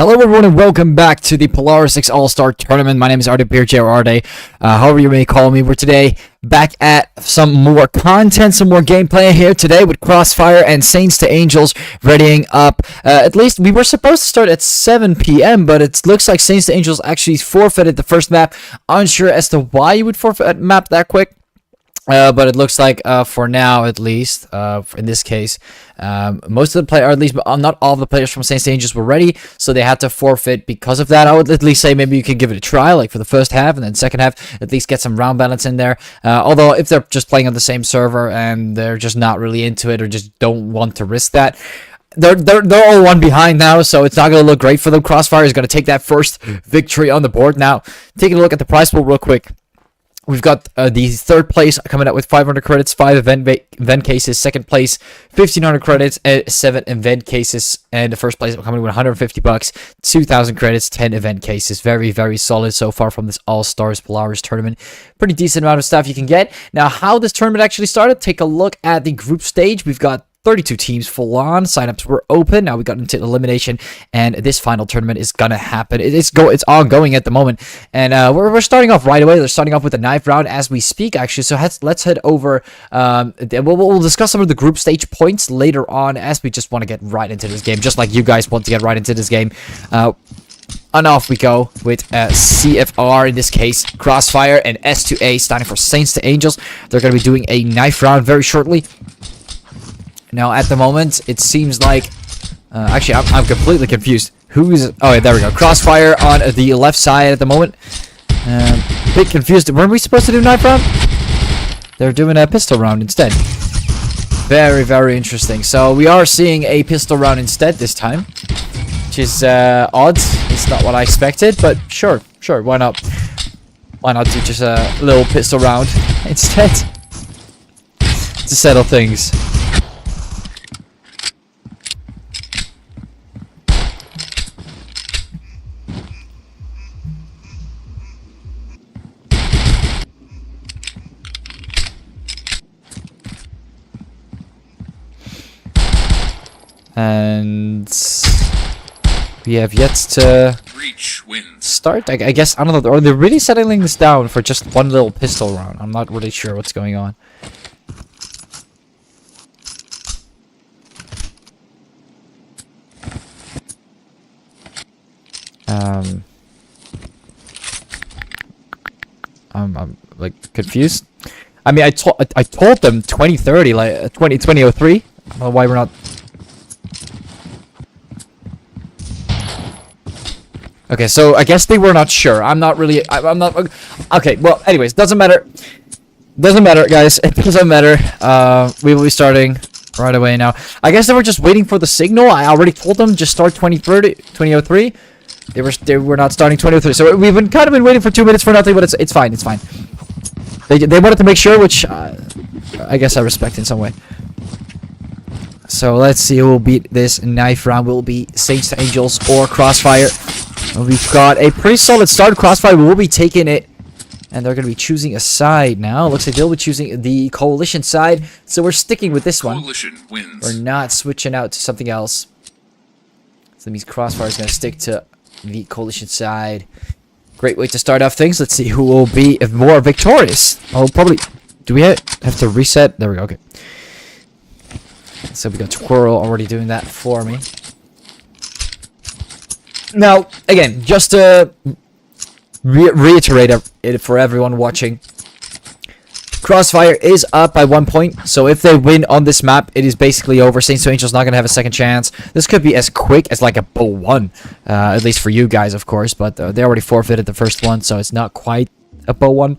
Hello everyone and welcome back to the Polaris 6 All-Star Tournament. My name is ArdePiertje or Arde, however you may call me. We're today back at some more content, some more gameplay here today with Crossfire and Saints to Angels readying up. At least we were supposed to start at 7 p.m, but it looks like Saints to Angels actually forfeited the first map. Unsure as to why you would forfeit a map that quick. But it looks like, for now at least, in this case, most of the players, or at least not all of the players from Saints to Angels were ready, so they had to forfeit because of that. I would at least say maybe you can give it a try, like for the first half, and then second half, at least get some round balance in there. Although, if they're just playing on the same server, and they're just not really into it, or just don't want to risk that, they're all one behind now, so it's not going to look great for them. Crossfire is going to take that first victory on the board. Now, taking a look at the prize pool real quick. We've got the third place coming out with 500 credits, 5 event cases. Second place, 1,500 credits, 7 event cases. And the first place coming with 150 bucks, 2,000 credits, 10 event cases. Very, very solid so far from this All-Stars Polaris tournament. Pretty decent amount of stuff you can get. Now, how this tournament actually started, take a look at the group stage. We've got 32 teams full on. Signups were open. Now we got into elimination, and this final tournament is gonna happen. It's ongoing at the moment, and we're starting off right away. They're starting off with a knife round as we speak, actually. So let's head over. We'll discuss some of the group stage points later on, as we just want to get right into this game, just like you guys want to get right into this game. And off we go with CFR, in this case Crossfire, and S2A standing for Saints to Angels. They're gonna be doing a knife round very shortly. Now, at the moment, it seems like... actually, I'm completely confused. Who's... Oh, yeah, there we go. Crossfire on the left side at the moment. A bit confused. Weren't we supposed to do knife round? They're doing a pistol round instead. Very, very interesting. So, we are seeing a pistol round instead this time. Which is odd. It's not what I expected, but sure. Sure, why not? Why not do just a little pistol round instead? To settle things. And we have yet to start. I guess, I don't know, or they're really settling this down for just one little pistol round. I'm not really sure what's going on. I'm like confused. I mean, I told them 2030, like 2003. I don't know why we're not. Okay, so I guess they were not sure. I'm not really. I'm not. Okay, well, anyways, doesn't matter. Doesn't matter, guys. It doesn't matter. We will be starting right away now. I guess they were just waiting for the signal. I already told them just start 2003. They were not starting 2003. So we've been kind of been waiting for 2 minutes for nothing, but it's fine. It's fine. They wanted to make sure, which I guess I respect in some way. So let's see who will beat this knife round. Will be Saints to Angels or Crossfire. We've got a pretty solid start. Crossfire will be taking it, and they're going to be choosing a side now. Looks like they'll be choosing the Coalition side, so we're sticking with this one. Coalition wins. We're not switching out to something else. So that means Crossfire is going to stick to the Coalition side. Great way to start off things. Let's see who will be more victorious. Oh, probably... Do we have to reset? There we go, okay. So we got Twirl already doing that for me. Now, again, just to reiterate it for everyone watching, Crossfire is up by 1 point, so if they win on this map, it is basically over. Saints to Angels not going to have a second chance. This could be as quick as like a bow 1, at least for you guys, of course, but they already forfeited the first one, so it's not quite a bow 1.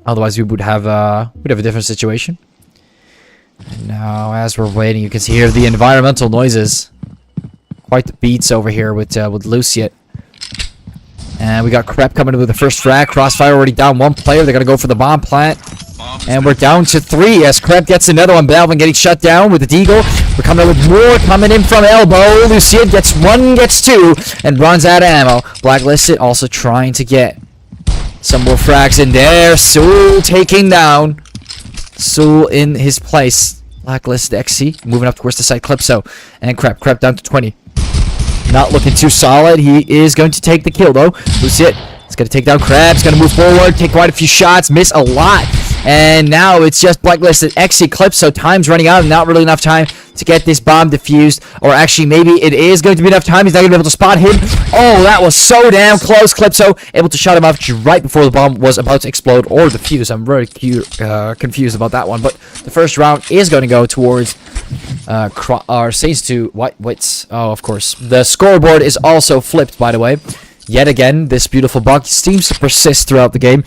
Otherwise, we would have a different situation. And now, as we're waiting, you can see here the environmental noises. Quite the beats over here with Luciet. And we got Crep coming in with the first frag. Crossfire already down 1 player. They're going to go for the bomb plant. And we're down to 3 as Crep gets another one. Balvin getting shut down with the Deagle. We're coming in with more coming in from elbow. Luciet gets 1, gets 2, and runs out of ammo. Blacklisted also trying to get some more frags in there. Soul taking down. Soul in his place. Blacklist XC moving up towards the side. Clipso and Crep down to 20. not looking too solid. He is going to take the kill, though. Lucian is going to take down Crab. He's going to move forward, take quite a few shots, miss a lot. And now it's just Blacklisted XC Clip, so time's running out and not really enough time to get this bomb defused. Or actually, maybe it is going to be enough time. He's not going to be able to spot him. Oh, that was so damn close. Clipso able to shut him off right before the bomb was about to explode or defuse. I'm very confused about that one. But the first round is going to go towards our Saints to what's oh, of course. The scoreboard is also flipped, by the way. Yet again, this beautiful bug seems to persist throughout the game.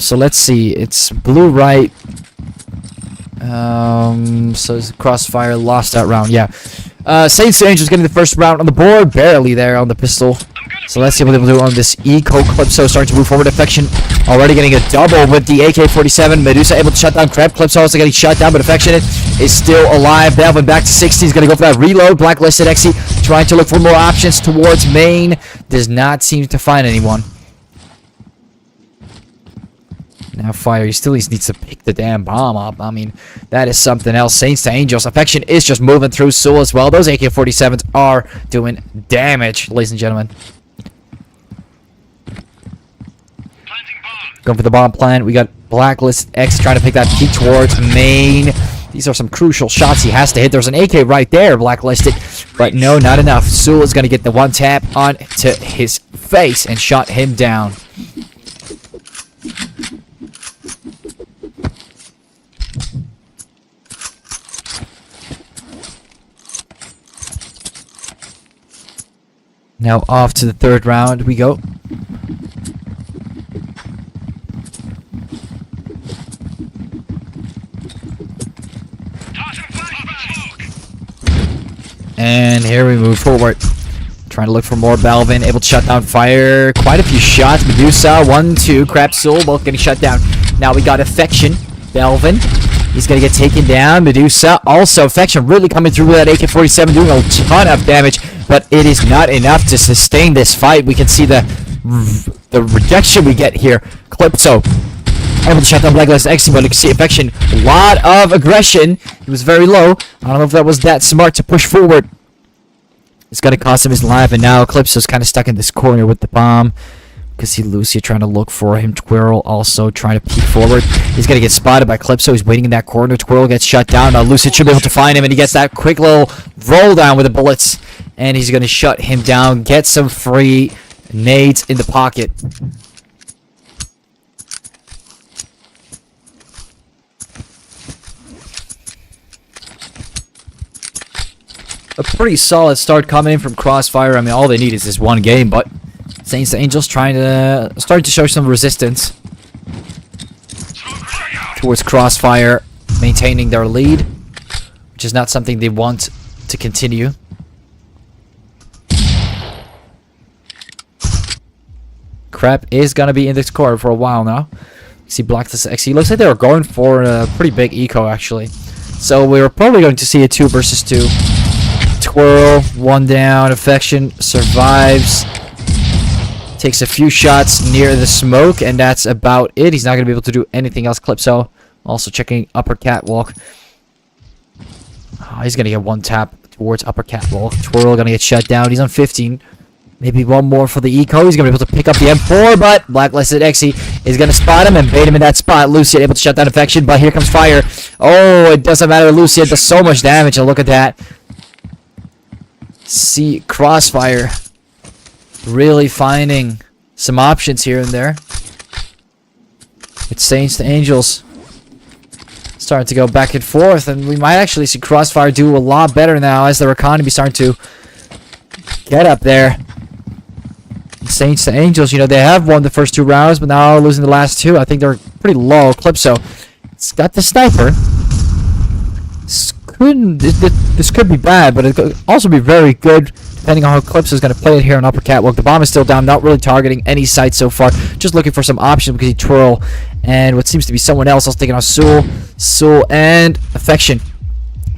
So let's see. It's blue right. So Crossfire lost that round. Yeah. Saints to Angels getting the first round on the board. Barely there on the pistol. So let's see what they will do on this Eco Clipso. Starting to move forward. Affection already getting a double with the AK-47. Medusa able to shut down Crab. Clipso also getting shut down, but Affectionate is still alive. Delvin back to 60. He's going to go for that reload. Blacklisted XC trying to look for more options towards main. Does not seem to find anyone. Now Fire, he still needs to pick the damn bomb up. I mean, that is something else. Saints to Angels. Affection is just moving through Soul as well. Those AK-47s are doing damage, ladies and gentlemen. Going for the bomb plant. We got Blacklist X trying to pick that peek towards main. These are some crucial shots he has to hit. There's an AK right there, Blacklisted. But no, not enough. Sewell is going to get the one tap on to his face and shot him down. Now off to the third round we go. And here we move forward. Trying to look for more Belvin. Able to shut down Fire. Quite a few shots. Medusa, 1, 2. Crab Soul, both getting shut down. Now we got Affection. Belvin. He's going to get taken down. Medusa. Also, Affection really coming through with that AK-47. Doing a ton of damage. But it is not enough to sustain this fight. We can see the rejection we get here. Clipso able to shut down Blacklist X, but you can see Affection. A lot of aggression. He was very low. I don't know if that was that smart to push forward. It's going to cost him his life, and now Eclipso's kind of stuck in this corner with the bomb. You can see Lucia trying to look for him. Twirl also trying to peek forward. He's going to get spotted by Eclipso. He's waiting in that corner. Twirl gets shut down. Now Lucia should be able to find him, and he gets that quick little roll down with the bullets. And he's going to shut him down. Get some free nades in the pocket. A pretty solid start coming in from Crossfire. I mean, all they need is this one game, but Saints to Angels trying to start to show some resistance towards Crossfire, maintaining their lead, which is not something they want to continue. Crab is going to be in this corner for a while now. See Blacklist XC. Looks like they were going for a pretty big eco, actually. So we're probably going to see a 2 versus 2. Twirl, 1 down. Affection survives. Takes a few shots near the smoke, and that's about it. He's not going to be able to do anything else. Clipso also checking upper catwalk. Oh, he's going to get 1 tap towards upper catwalk. Twirl going to get shut down. He's on 15. Maybe 1 more for the eco. He's going to be able to pick up the M4, but Blacklisted XE is going to spot him and bait him in that spot. Lucian able to shut down Affection, but here comes Fire. Oh, it doesn't matter. Lucian does so much damage, and look at that. See Crossfire really finding some options here and there. It's Saints to Angels starting to go back and forth, and we might actually see Crossfire do a lot better now as their economy starting to get up there. Saints to Angels, you know, they have won the first 2 rounds, but now losing the last 2. I think they're pretty low. Clipso, it's got the sniper. This could be bad, but it could also be very good depending on how Clipso is going to play it here on upper catwalk. The bomb is still down, not really targeting any sites so far. Just looking for some options because he Twirl and what seems to be someone else taking on Soul and Affection.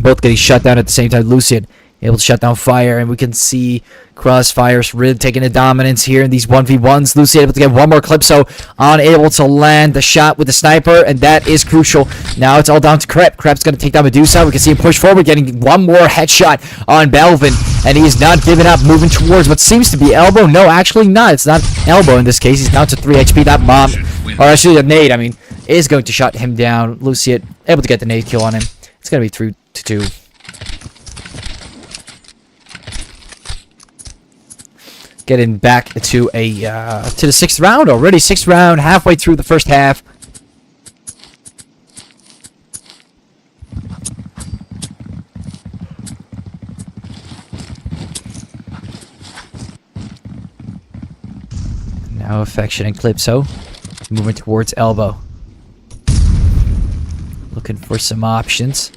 Both getting shut down at the same time. Lucian able to shut down fire, and we can see Crossfire's really taking the dominance here in these 1v1s. Lucy able to get one more clip, so unable to land the shot with the sniper, and that is crucial. Now it's all down to Crep. Crep's going to take down Medusa. We can see him push forward, getting one more headshot on Belvin, and he's not giving up, moving towards what seems to be elbow. No, actually not. It's not elbow in this case. He's down to 3 HP. That bomb, or actually a nade, I mean, is going to shut him down. Luciet able to get the nade kill on him. It's going to be 3-2. Getting back to the 6th round already. 6th round, halfway through the first half. Now Affection and Calypso moving towards elbow. Looking for some options.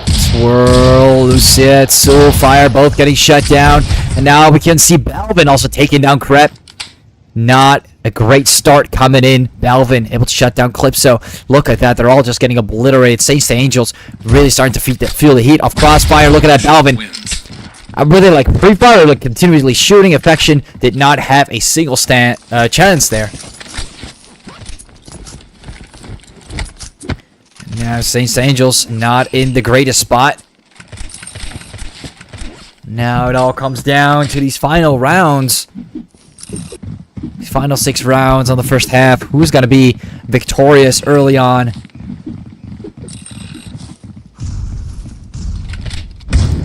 Swirl, Lucette, Soulfire, both getting shut down. And now we can see Balvin also taking down Crep. Not a great start coming in. Balvin able to shut down Calypso. Look at that. They're all just getting obliterated. Saints to Angels really starting to feel the heat of Crossfire. Look at that Balvin. I really like Free Fire, like continuously shooting. Affection did not have a single chance there. Now Saints to Angels not in the greatest spot. Now it all comes down to these final rounds. These final 6 rounds on the first half. Who's going to be victorious early on?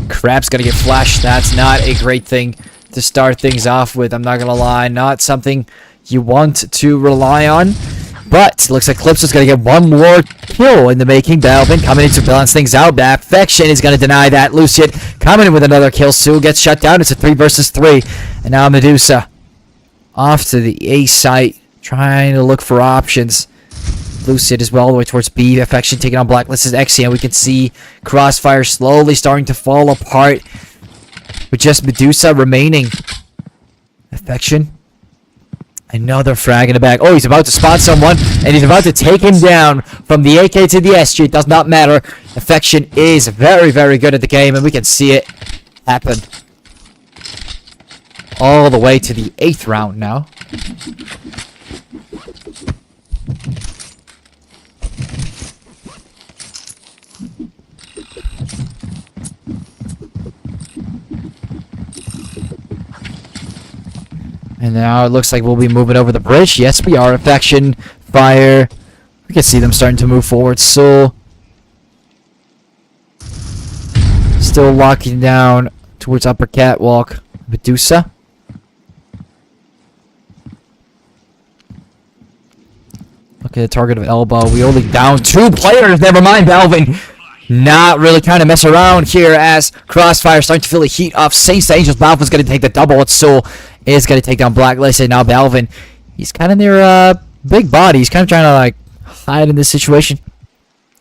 Crap's going to get flashed. That's not a great thing to start things off with. I'm not going to lie. Not something you want to rely on. But looks like Calypso's going to get one more kill in the making. Balvin coming in to balance things out. Affection is going to deny that. Luciet coming in with another kill. Sue gets shut down. It's a 3 versus 3. And now Medusa off to the A site, trying to look for options. Luciet as well, all the way towards B. Affection taking on Blacklist's Xe, and we can see Crossfire slowly starting to fall apart with just Medusa remaining. Affection. Another frag in the back. Oh, he's about to spot someone, and he's about to take him down from the AK to the SG. It does not matter. Affection is very, very good at the game, and we can see it happen. All the way to the 8th round now. And now it looks like we'll be moving over the bridge. Yes, we are. Affection, Fire. We can see them starting to move forward. Soul. Still walking down towards upper catwalk. Medusa. Look at the target of elbow. We only down 2 players. Never mind, Balvin. Not really trying to mess around here as Crossfire starting to feel the heat of Saints to Angels. Balvin's going to take the double. It's Soul is going to take down Blacklist. And now Balvin, he's kind of near big body. He's kind of trying to like hide in this situation.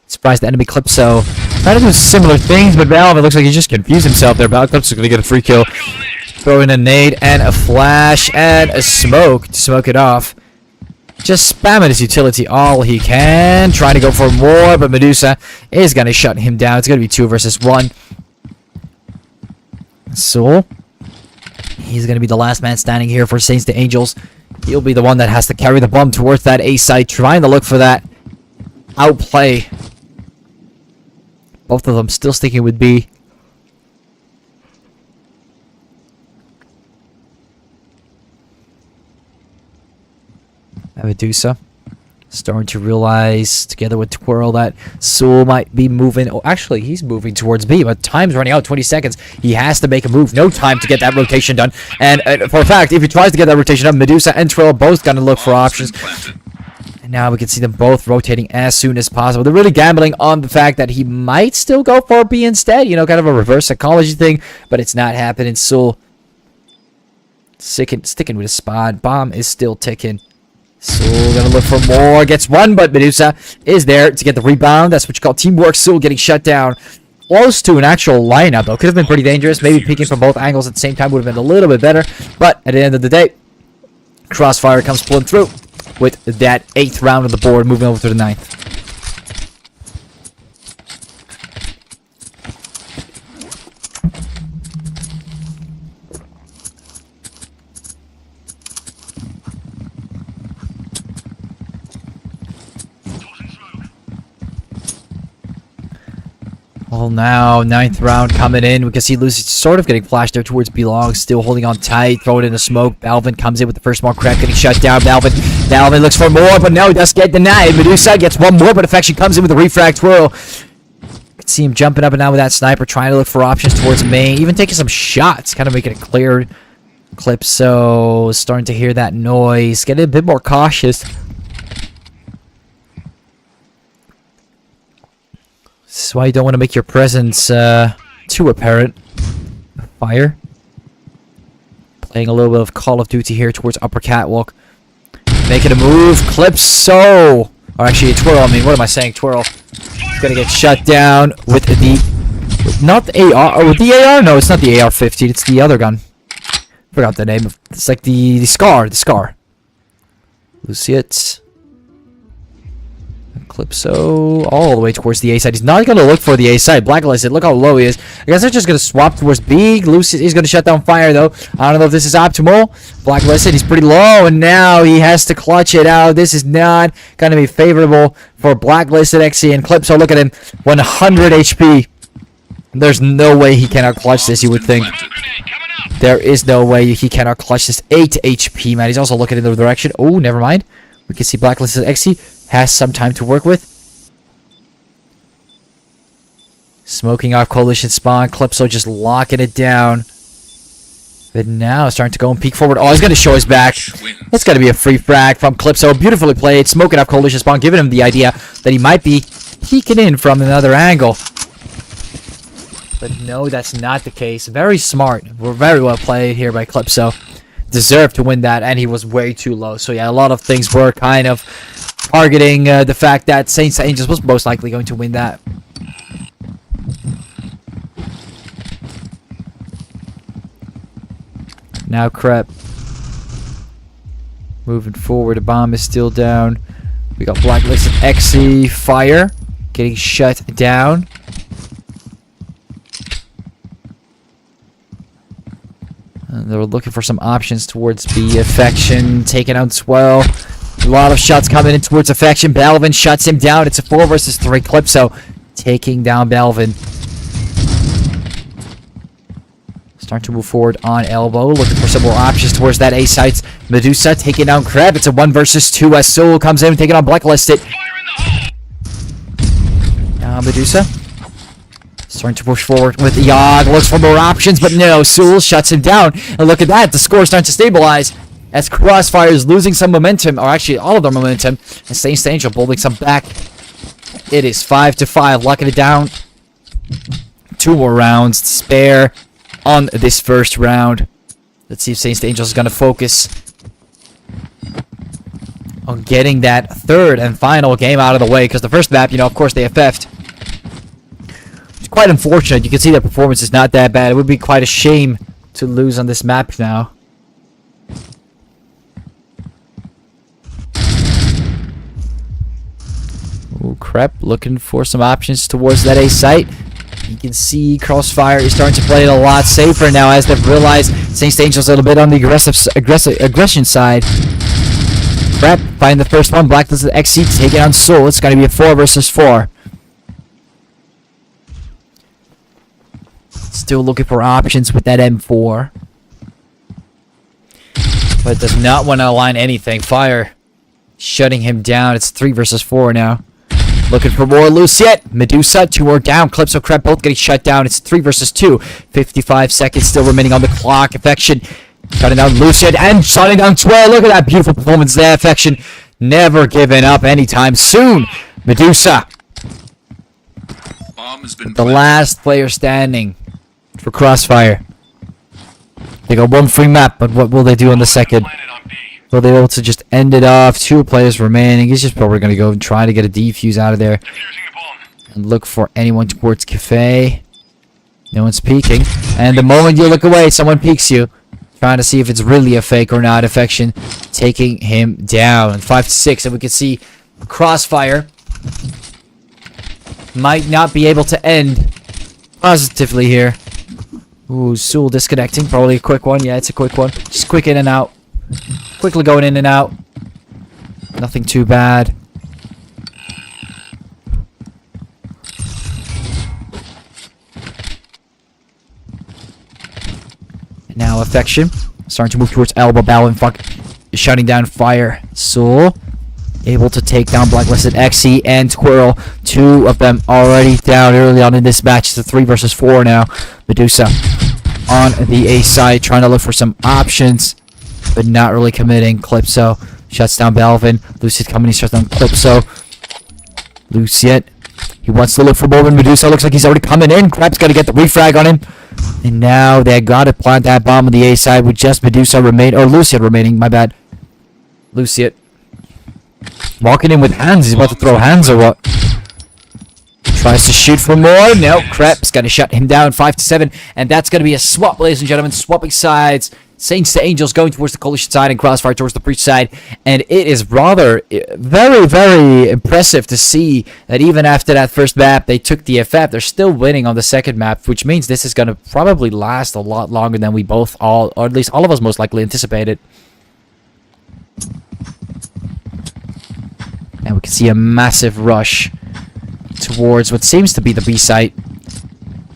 Surprised the enemy Calypso trying to do similar things, but Balvin looks like he just confused himself there. Calypso's going to get a free kill. Throw in a nade and a flash and a smoke to smoke it off. Just spamming his utility all he can. Trying to go for more, but Medusa is going to shut him down. It's going to be 2 versus 1. Soul. He's going to be the last man standing here for Saints to Angels. He'll be the one that has to carry the bomb towards that A site. Trying to look for that outplay. Both of them still sticking with B. Medusa starting to realize together with Twirl that Soul might be moving. Oh, actually, he's moving towards B, but time's running out. 20 seconds. He has to make a move. No time to get that rotation done. And for a fact, if he tries to get that rotation done, Medusa and Twirl are both going to look for options. And now we can see them both rotating as soon as possible. They're really gambling on the fact that he might still go for B instead. You know, kind of a reverse psychology thing, but it's not happening. Soul sticking with his spot. Bomb is still ticking. Soul gonna look for more. Gets one, but Medusa is there to get the rebound. That's what you call teamwork. Soul getting shut down. Close to an actual lineup, though. Could have been pretty dangerous. Maybe peeking from both angles at the same time would have been a little bit better. But at the end of the day, Crossfire comes pulling through with that 8th round of the board, moving over to the 9th. Well, now, 9th round coming in. We can see Lucy sort of getting flashed there towards Belong. Still holding on tight. Throw it in the smoke. Balvin comes in with the first more crack. Getting shut down. Balvin looks for more, but no, he does get denied. Medusa gets one more, but Affection comes in with a refrag twirl. You can see him jumping up and down with that sniper, trying to look for options towards main. Even taking some shots, kind of making it clear. Clipso starting to hear that noise. Getting a bit more cautious. This is why you don't want to make your presence too apparent. Fire. Playing a little bit of Call of Duty here towards upper catwalk. Making a move. Clipso. Or actually a twirl. I mean, what am I saying? Twirl. Gonna get shut down with the... Not the AR. Oh, with the AR? No, it's not the AR-15. It's the other gun. Forgot the name. It's like the Scar. The Scar. Luciet. Clipso all the way towards the A side. He's not going to look for the A side. Blacklisted, look how low he is. I guess they're just going to swap towards B. Lucius is going to shut down fire, though. I don't know if this is optimal. Blacklisted, he's pretty low, and now he has to clutch it out. This is not going to be favorable for Blacklisted XC and Clipso. Look at him, 100 HP. There's no way he cannot clutch this, you would think. There is no way he cannot clutch this. 8 HP, man. He's also looking in the direction. Oh, never mind. We can see Blacklisted XC has some time to work with. Smoking off Coalition spawn. Clipso just locking it down. But now starting to go and peek forward. Oh, he's going to show his back. It's going to be a free frag from Clipso. Beautifully played. Smoking off Coalition spawn. Giving him the idea that he might be peeking in from another angle. But no, that's not the case. Very smart. We're very well played here by Clipso. Deserved to win that, and he was way too low. So yeah, a lot of things were kind of targeting the fact that Saints Angels was most likely going to win that. Now Crep moving forward. The bomb is still down. We got Blacklisted XC fire getting shut down. And they were looking for some options towards the Affection, taking out Swell. A lot of shots coming in towards Affection. Balvin shuts him down. It's a 4 versus 3 Clipso taking down Balvin. Starting to move forward on elbow, looking for some more options towards that A site. Medusa taking down Crab. It's a 1 versus 2 as Soul comes in, taking on Blacklisted. Now Medusa starting to push forward with Yogg. Looks for more options, but no. Soul shuts him down. And look at that. The score is starting to stabilize as Crossfire is losing some momentum, or actually all of their momentum, and Saints Angel building some back. It is 5-5, locking it down. 2 more rounds to spare on this first round. Let's see if Saints Angel is going to focus on getting that third and final game out of the way, because the first map, you know, of course they FF'd. It's quite unfortunate. You can see their performance is not that bad. It would be quite a shame to lose on this map now. Ooh, Crep looking for some options towards that A site. You can see Crossfire is starting to play it a lot safer now as they've realized Saints Angel's a little bit on the aggression side. Crep finding the first one. Blacklisted XC taking on Soul. It's going to be a 4 versus 4. Still looking for options with that M4. But does not want to align anything. Fire shutting him down. It's 3 versus 4 now. Looking for more Luciet. Medusa, 2 more down. Clipso, Crep both getting shut down. It's 3 versus 2. 55 seconds still remaining on the clock. Affection shutting down Luciet and shutting down Twirl. Look at that beautiful performance there. Affection never giving up anytime soon. Medusa, the last player standing for Crossfire. They got 1 free map, but what will they do on the second? Will they be able to just end it off? 2 players remaining. He's just probably going to go and try to get a defuse out of there. And look for anyone towards Cafe. No one's peeking. And the moment you look away, someone peeks you. Trying to see if it's really a fake or not. Affection taking him down. 5-6. And we can see Crossfire might not be able to end positively here. Ooh, Soul disconnecting. Probably a quick one. Yeah, it's a quick one. Just quick in and out. Quickly going in and out. Nothing too bad. Now Affection starting to move towards elbow. Balvin shutting down fire. Soul able to take down Blacklisted XE and Squirrel. Two of them already down early on in this match. It's a 3 versus 4 now. Medusa on the A side trying to look for some options, but not really committing. Calypso shuts down Balvin. Lucid coming, he shuts down Calypso. Lucid, he wants to look for Balvin. Medusa looks like he's already coming in. Crab's got to get the refrag on him. And now they got to plant that bomb on the A side with just Medusa Lucid remaining, my bad. Lucid walking in with hands. He's about to throw hands or what? Tries to shoot for more. No, Crep's got to shut him down. 5-7. And that's going to be a swap, ladies and gentlemen. Swapping sides. Saints to Angels going towards the Coalition side and Crossfire towards the Breach side. And it is rather very, very impressive to see that even after that first map, they took the FF. They're still winning on the second map, which means this is going to probably last a lot longer than we both or at least all of us most likely anticipated. And we can see a massive rush towards what seems to be the B site.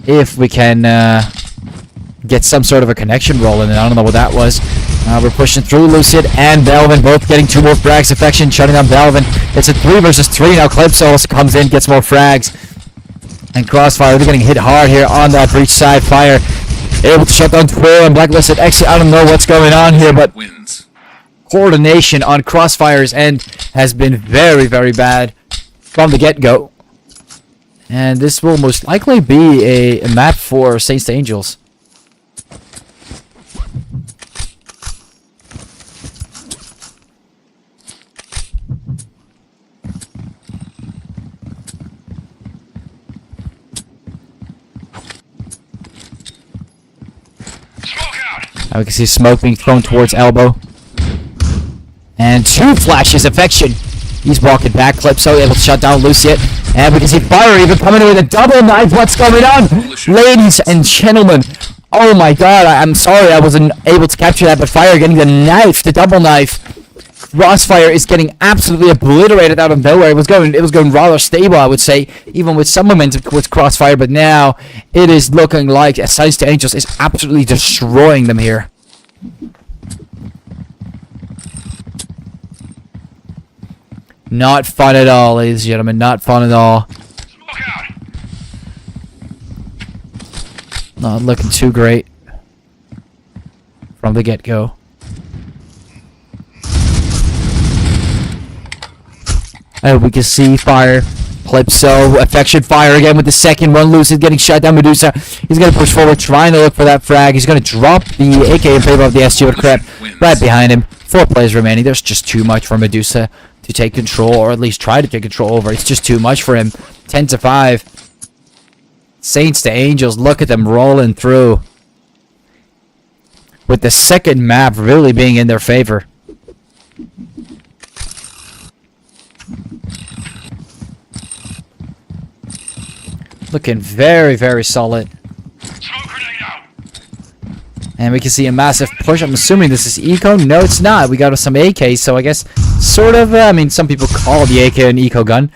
If we can get some sort of a connection rolling, and I don't know what that was. We're pushing through. Lucid and Balvin both getting 2 more frags. Affection shutting down Balvin. It's a 3 versus 3 now. Calypso also comes in, gets more frags. And Crossfire, they're getting hit hard here on that Breach side. Fire able to shut down Twirl and Blacklisted. Actually, I don't know what's going on here, but coordination on Crossfire's end has been very, very bad from the get-go. And this will most likely be a map for Saints to Angels. Now we can see smoke being thrown towards elbow. And 2 flashes. Affection. He's walking back. Calypso able to shut down Luciet. And we can see Fire even coming in with a double knife. What's going on? Ladies and gentlemen. Oh my god. I'm sorry I wasn't able to capture that. But Fire getting the knife. The double knife. Crossfire is getting absolutely obliterated out of nowhere. It was going rather stable, I would say, even with some momentum with Crossfire, but now it is looking like Saints to Angels is absolutely destroying them here. Not fun at all, ladies and gentlemen. Not fun at all. Not looking too great from the get-go. And we can see Fire, Calypso, Affection, Fire again with the second one. Lucid getting shut down. Medusa, he's going to push forward, trying to look for that frag. He's going to drop the AK in favor of the SG with Crep right behind him. 4 players remaining. There's just too much for Medusa to take control, or at least try to take control over. It's just too much for him. 10-5. Saints to Angels, look at them rolling through. With the second map really being in their favor. Looking very, very solid. And we can see a massive push. I'm assuming this is Eco. No, it's not. We got some AK, so I guess sort of, I mean, some people call the AK an Eco gun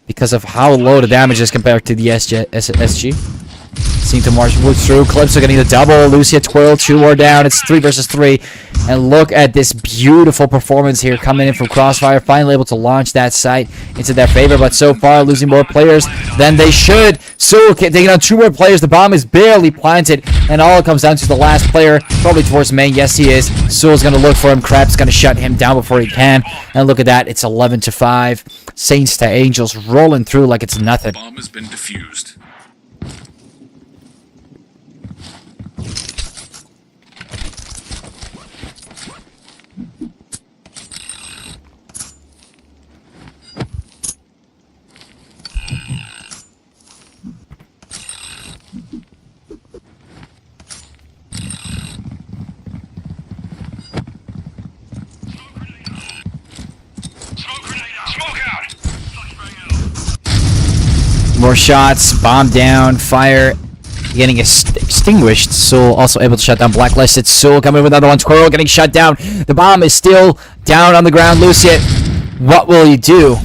because of how low the damage is compared to the SG. Seem to march through. Calypso getting the double. Lucia Twirl, 2 more down. It's 3 versus 3. And look at this beautiful performance here coming in from Crossfire. Finally able to launch that site into their favor. But so far, losing more players than they should. So taking on 2 more players. The bomb is barely planted. And all it comes down to the last player. Probably towards main. Yes, he is. Soul's going to look for him. Crab's going to shut him down before he can. And look at that. It's 11-5. Saints to Angels rolling through like it's nothing. The bomb has been defused. More shots, bomb down, Fire getting extinguished. Soul also able to shut down Blacklisted. Soul coming with another one. Squirrel getting shut down. The bomb is still down on the ground. Luciet, what will you do?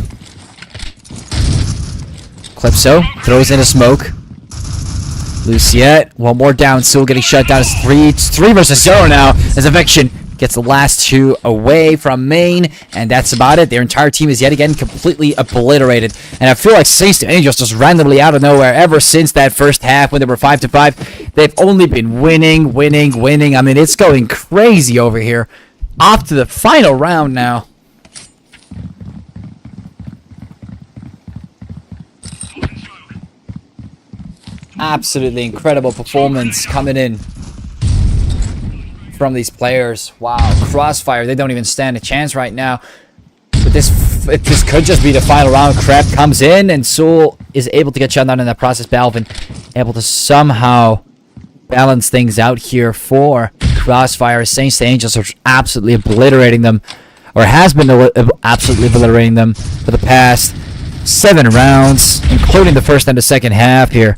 Calypso throws in a smoke. Luciette, one more down. Still getting shut down. It's 3 versus 0 now. As Eviction gets the last 2 away from main, and that's about it. Their entire team is yet again completely obliterated. And I feel like Saints to Angels just randomly out of nowhere ever since that first half when they were 5-5. They've only been winning. I mean, it's going crazy over here. Off to the final round now. Absolutely incredible performance coming in from these players. Wow, Crossfire, they don't even stand a chance right now. But this could just be the final round. Crab comes in, and Soul is able to get shut down in that process. Balvin able to somehow balance things out here for Crossfire. Saints to Angels are absolutely obliterating them, or has been absolutely obliterating them for the past 7 rounds, including the first and the second half here.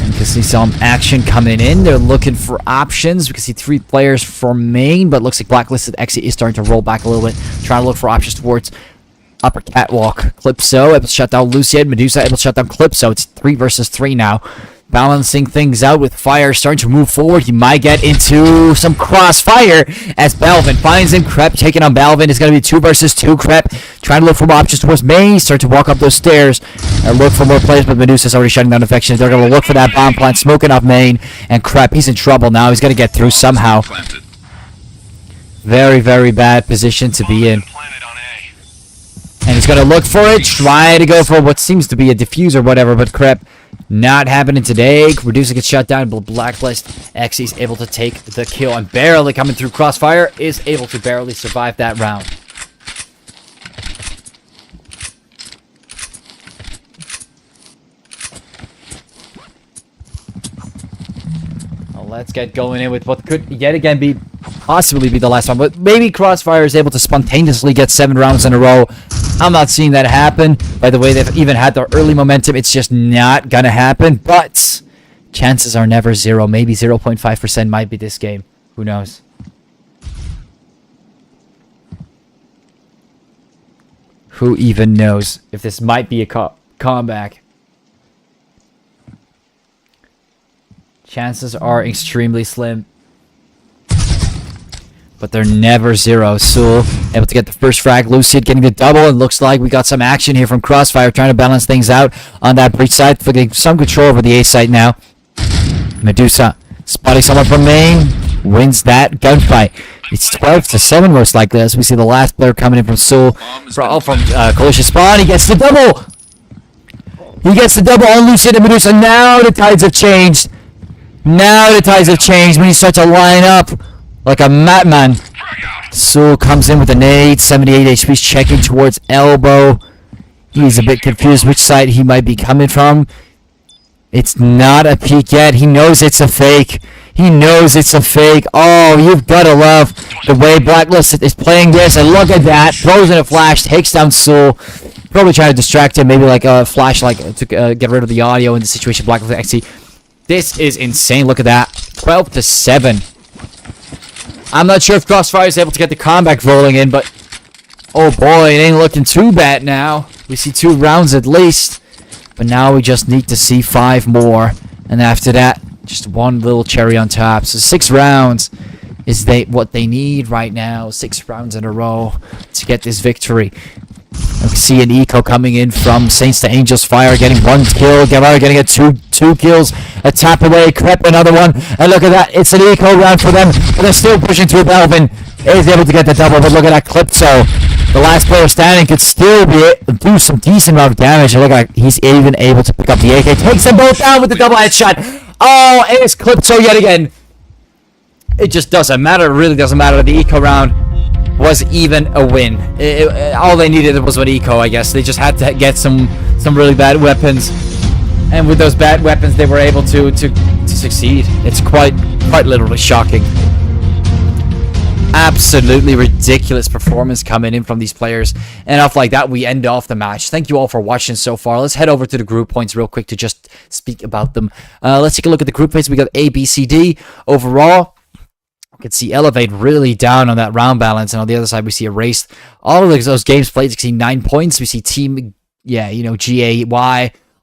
You can see some action coming in. They're looking for options. We can see 3 players for main, but it looks like Blacklisted Exit is starting to roll back a little bit, trying to look for options towards upper catwalk. Calypso able to shut down Lucian. Medusa able to shut down Calypso. It's 3 versus 3 now. Balancing things out with Fire starting to move forward. He might get into some Crossfire as Balvin finds him. Crep taking on Balvin. It's going to be 2 versus 2. Crep trying to look for more options towards main. Start to walk up those stairs and look for more plays, but Medusa's already shutting down Infections. They're going to look for that bomb plant, smoking off main, and Crep, he's in trouble now. He's going to get through somehow. Very, very bad position to be in. And he's going to look for it, try to go for what seems to be a defuse or whatever, but Crep, not happening today. Medusa gets shut down, but Blacklist Xy's able to take the kill, and barely coming through. Crossfire is able to barely survive that round. Well, let's get going in with what could yet again be possibly be the last one, but maybe Crossfire is able to spontaneously get 7 rounds in a row. I'm not seeing that happen. By the way, they've even had their early momentum. It's just not gonna happen, but chances are never 0. Maybe 0.5% might be this game. Who knows? Who even knows if this might be a comeback? Chances are extremely slim, but they're never 0. Soul able to get the first frag. Lucid getting the double. It looks like we got some action here from Crossfire, trying to balance things out on that breach side, getting some control over the A site now. Medusa spotting someone from main, wins that gunfight. It's 12-7 most likely, as we see the last player coming in from Soul. From Collision Spawn, he gets the double. He gets the double on Lucid and Medusa. Now the tides have changed. Now the tides have changed when you start to line up like a madman. Soul comes in with a nade, 78 HP, checking towards elbow. He's a bit confused which side he might be coming from. It's not a peek yet. He knows it's a fake. He knows it's a fake. Oh, you've got to love the way Blacklist is playing this. And look at that. Throws in a flash, takes down Soul. Probably trying to distract him, maybe like a flash, like to get rid of the audio in the situation. Blacklist actually. This is insane. Look at that. 12-7. I'm not sure if Crossfire is able to get the comeback rolling in, but oh boy, it ain't looking too bad now. We see 2 rounds at least, but now we just need to see 5 more, and after that, just one little cherry on top. So 6 rounds is what they need right now. 6 rounds in a row to get this victory. We can see an eco coming in from Saints to Angels. Fire getting 1 kill. Guevara getting a two kills. A tap away. Crep another one. And look at that. It's an eco round for them. But they're still pushing through. Balvin is able to get the double. But look at that Calypso. The last player standing could still do some decent amount of damage. And look at that. He's even able to pick up the AK. Takes them both down with the double headshot. Oh, and it's Calypso yet again. It just doesn't matter. It really doesn't matter. The eco round was even a win. All they needed was an eco, I guess. They just had to get some really bad weapons, and with those bad weapons, they were able to succeed. It's quite literally shocking. Absolutely ridiculous performance coming in from these players, and off like that, we end off the match. Thank you all for watching so far. Let's head over to the group points real quick to just speak about them. Let's take a look at the group points. We got A, B, C, D overall. You can see Elevate really down on that round balance, and on the other side we see Erased. All of those games played, you can see 9 points. We see Team, GAY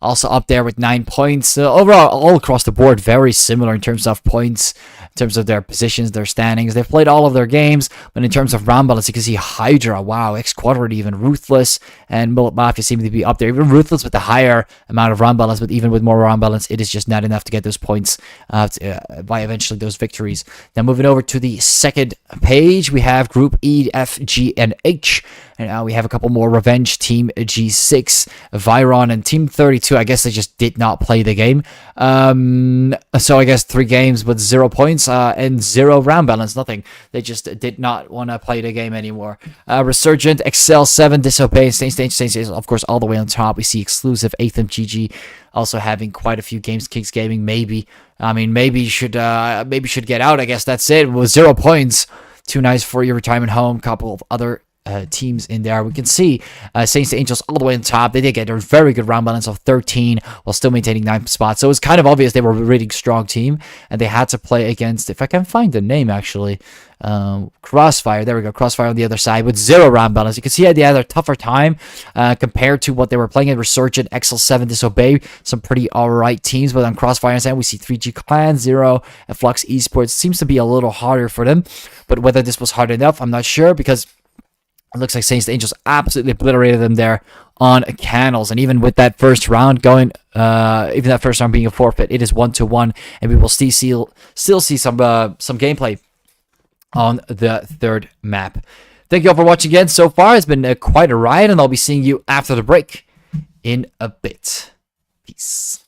also up there with 9 points. Overall, all across the board, very similar in terms of points, in terms of their positions, their standings. They've played all of their games, but in terms of round balance, you can see Hydra, wow, X Quadrant, even Ruthless, and Bullet Mafia seem to be up there. Even Ruthless with the higher amount of round balance, but even with more round balance, it is just not enough to get those points by eventually those victories. Now moving over to the second page, we have Group E, F, G, and H. And now we have a couple more Revenge, Team G6, Viron, and Team 32. I guess they just did not play the game. So I guess 3 games with 0 points and 0 round balance, nothing. They just did not want to play the game anymore. Resurgent, Excel 7, Disobey, Stage, of course, all the way on top. We see Exclusive, Atham, GG, also having quite a few games. Kicks Gaming, maybe. I mean, maybe you should get out. I guess that's it. With 0 points, too nice for your retirement home. Couple of other teams in there. We can see Saints to Angels all the way on top. They did get a very good round balance of 13 while still maintaining 9 spots. So it's kind of obvious they were a really strong team, and they had to play against, if I can find the name actually, Crossfire. There we go. Crossfire on the other side with 0 round balance. You can see they had a tougher time compared to what they were playing at Resurgent, XL7, Disobey. Some pretty alright teams, but on Crossfire's end, we see 3G Clan, 0, and Flux Esports. Seems to be a little harder for them, but whether this was hard enough, I'm not sure, because it looks like Saints to Angels absolutely obliterated them there on Canals. And even with that first round going, even that first round being a forfeit, it is 1-1, and we will still see some gameplay on the third map. Thank you all for watching again so far. It's been quite a ride, and I'll be seeing you after the break in a bit. Peace.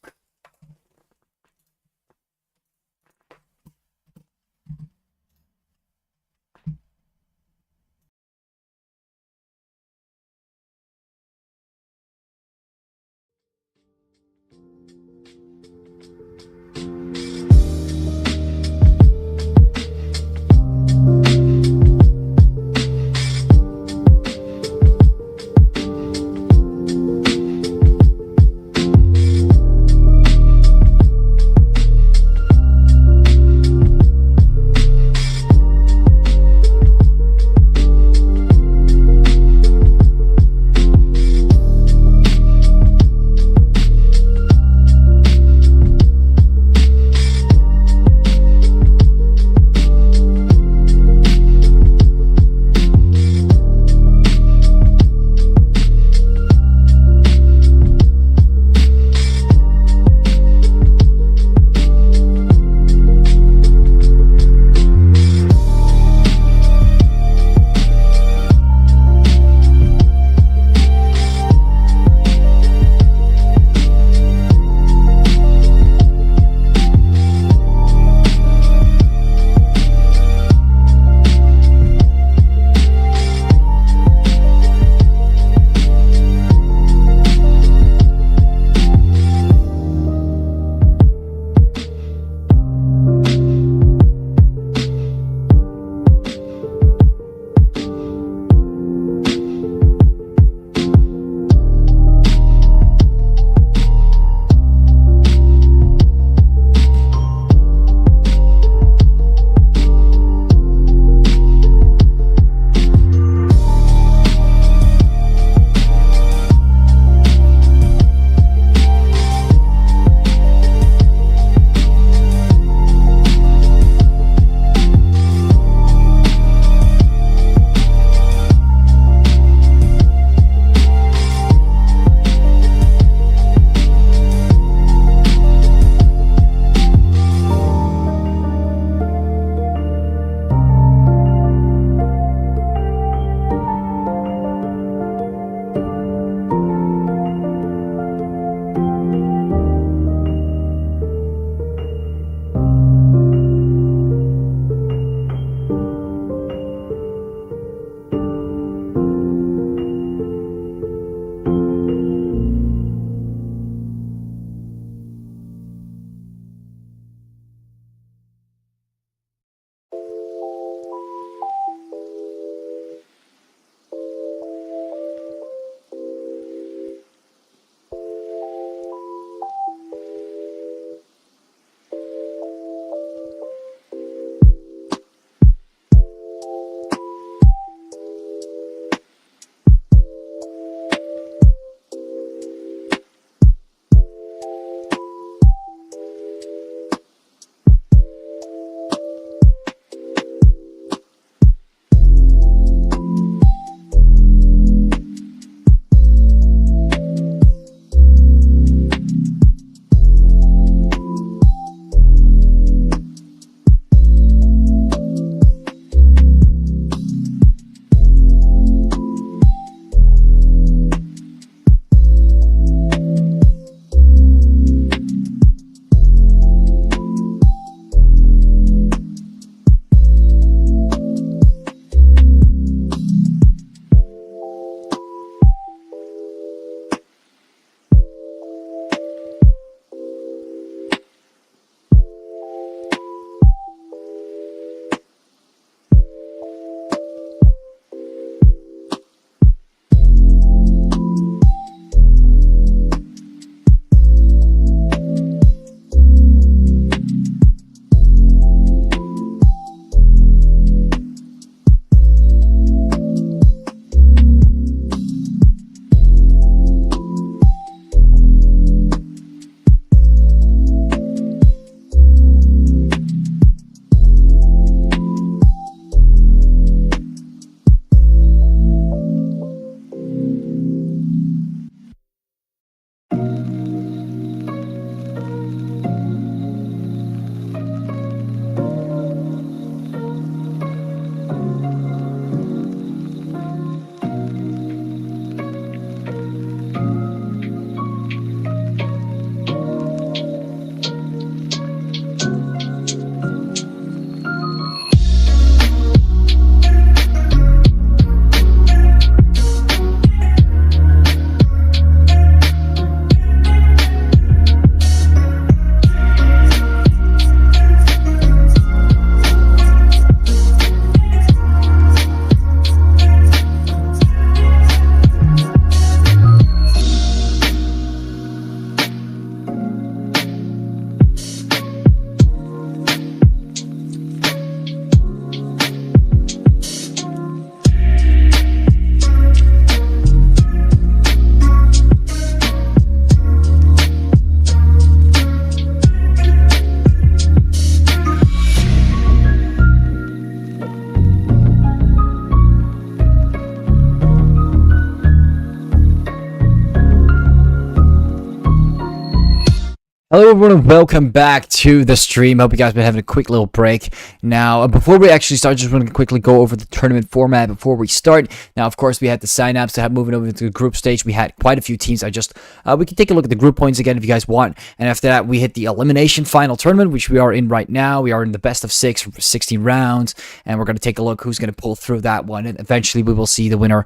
Hello everyone and welcome back to the stream. Hope you guys have been having a quick little break. Now, before we actually start, just want to quickly go over the tournament format before we start. Now, of course, we had the sign-ups to have moving over to the group stage. We had quite a few teams. We can take a look at the group points again if you guys want. And after that, we hit the elimination final tournament, which we are in right now. We are in the best of 6 for 16 rounds, and we're going to take a look who's going to pull through that one. And eventually, we will see the winner,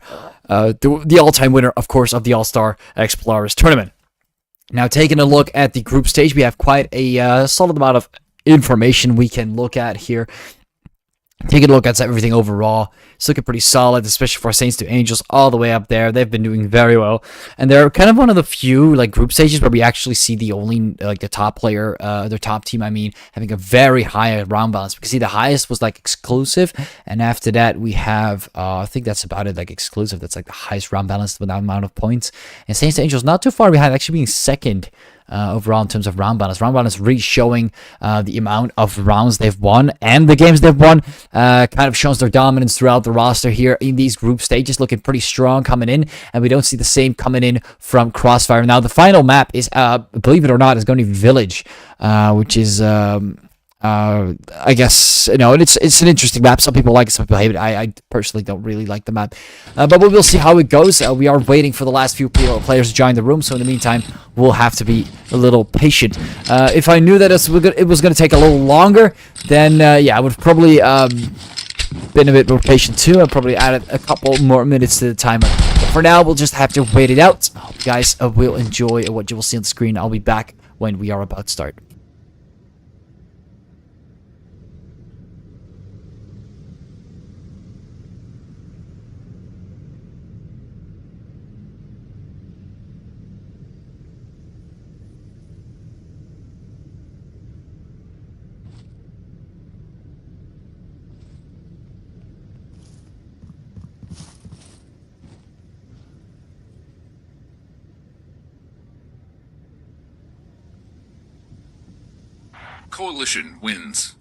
the all-time winner, of course, of the All-Star X Polaris tournament. Now, taking a look at the group stage, we have quite a solid amount of information we can look at here. Taking a look at everything overall, it's looking pretty solid, especially for Saints to Angels all the way up there. They've been doing very well, and they're kind of one of the few group stages where we actually see the only the top player, their top team, having a very high round balance. We can see the highest was exclusive, and after that we have I think that's about it, exclusive. That's the highest round balance with that amount of points. And Saints to Angels not too far behind, actually being second. Overall in terms of round balance. Round balance really showing the amount of rounds they've won and the games they've won. Kind of shows their dominance throughout the roster here in these group stages, looking pretty strong coming in, and we don't see the same coming in from Crossfire. Now the final map is, believe it or not, is going to be Village, which is I guess, it's an interesting map. Some people like it, some people hate it. I personally don't really like the map. But we will see how it goes. We are waiting for the last few players to join the room. So in the meantime, we'll have to be a little patient. If I knew that it was going to take a little longer, then yeah, I would have probably been a bit more patient too. I'd probably added a couple more minutes to the timer. But for now, we'll just have to wait it out. I hope you guys will enjoy what you will see on the screen. I'll be back when we are about to start. Coalition wins.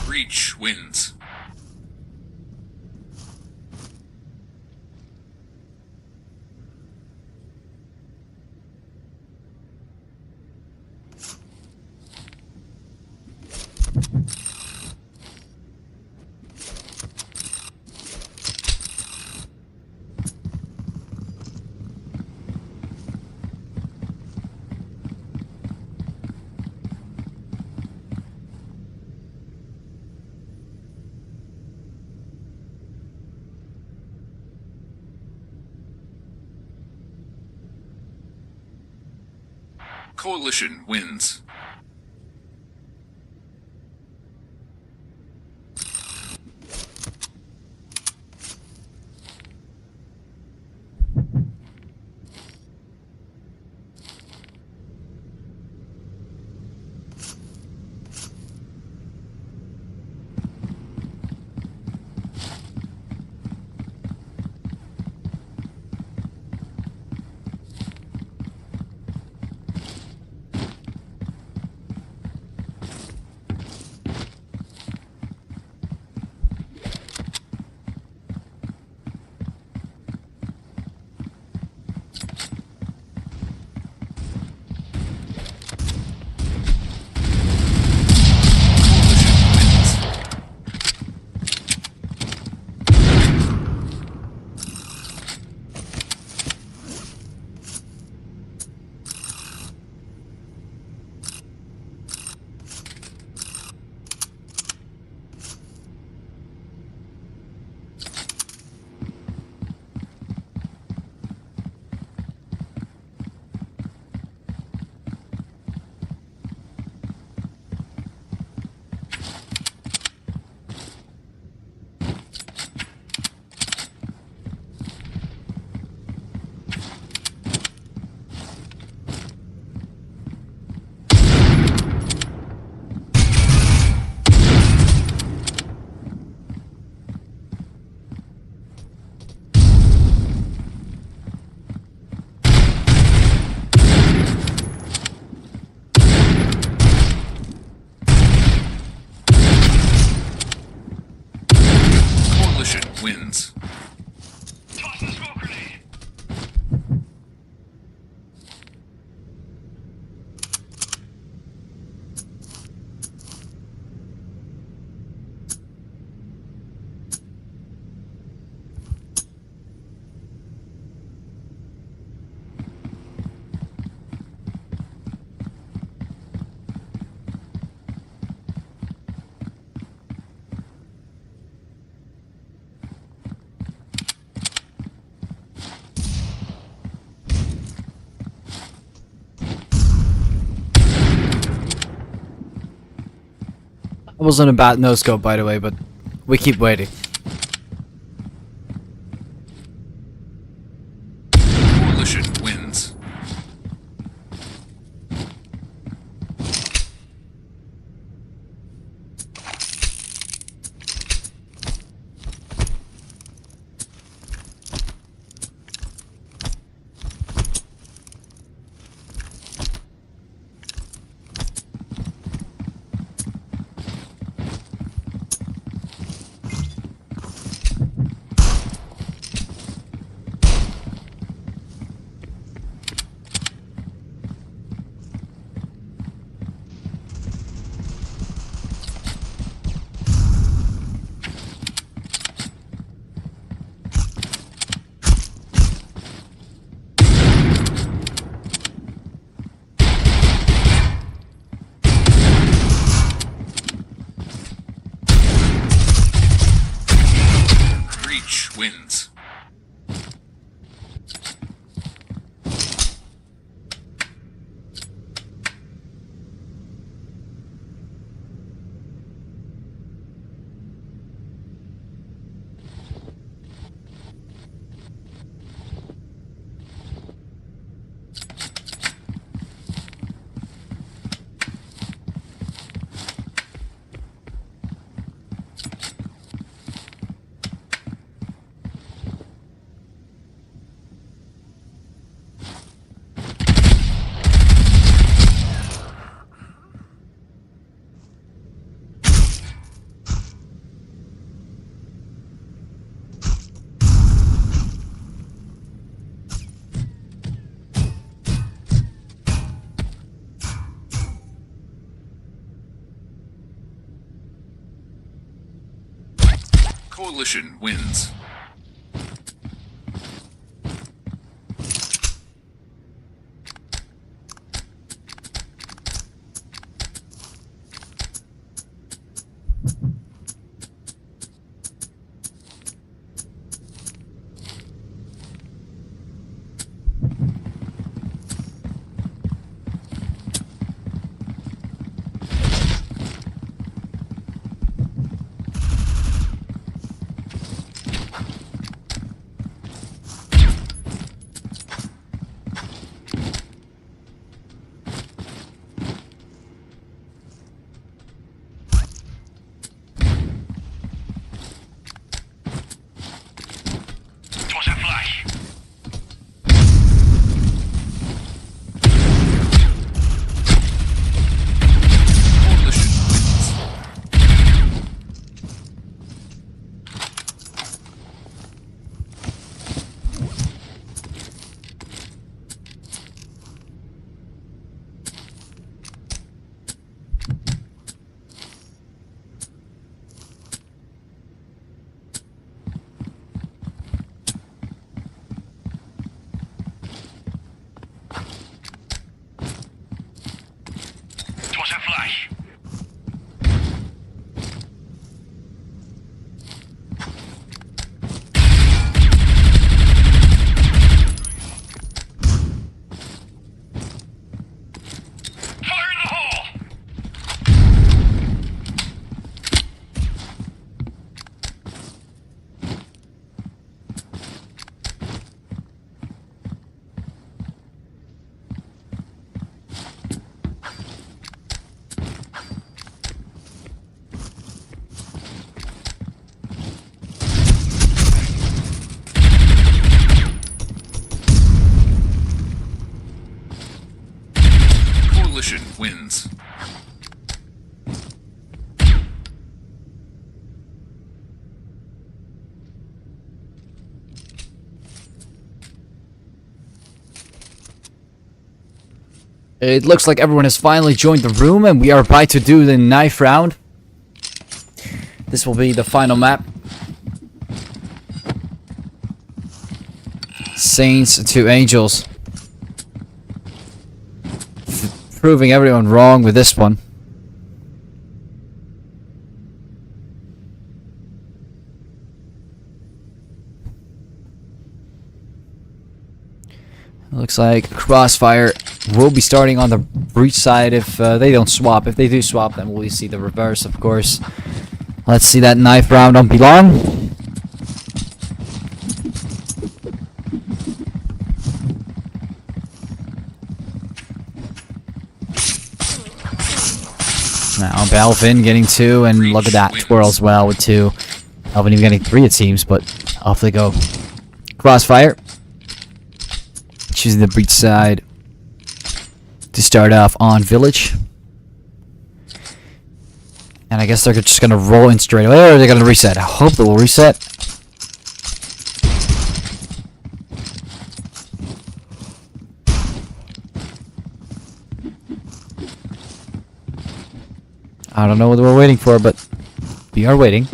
Breach wins. Coalition wins. I was on a bad no scope, by the way, but we keep waiting. Coalition wins. Breach wins. Coalition wins. Coalition wins. It looks like everyone has finally joined the room and we are about to do the knife round. This will be the final map. Saints to Angels. Proving everyone wrong with this one. Looks like Crossfire will be starting on the breach side if they don't swap. If they do swap, then we'll see the reverse, of course. Let's see that knife round don't belong. Now Balvin getting 2, and look at that, twirl as well with 2. Balvin even getting 3 it seems, but off they go. Crossfire choosing the breach side to start off on Village. And I guess they're just going to roll in straight away, or are they going to reset? I hope they will reset. I don't know what we're waiting for, but we are waiting.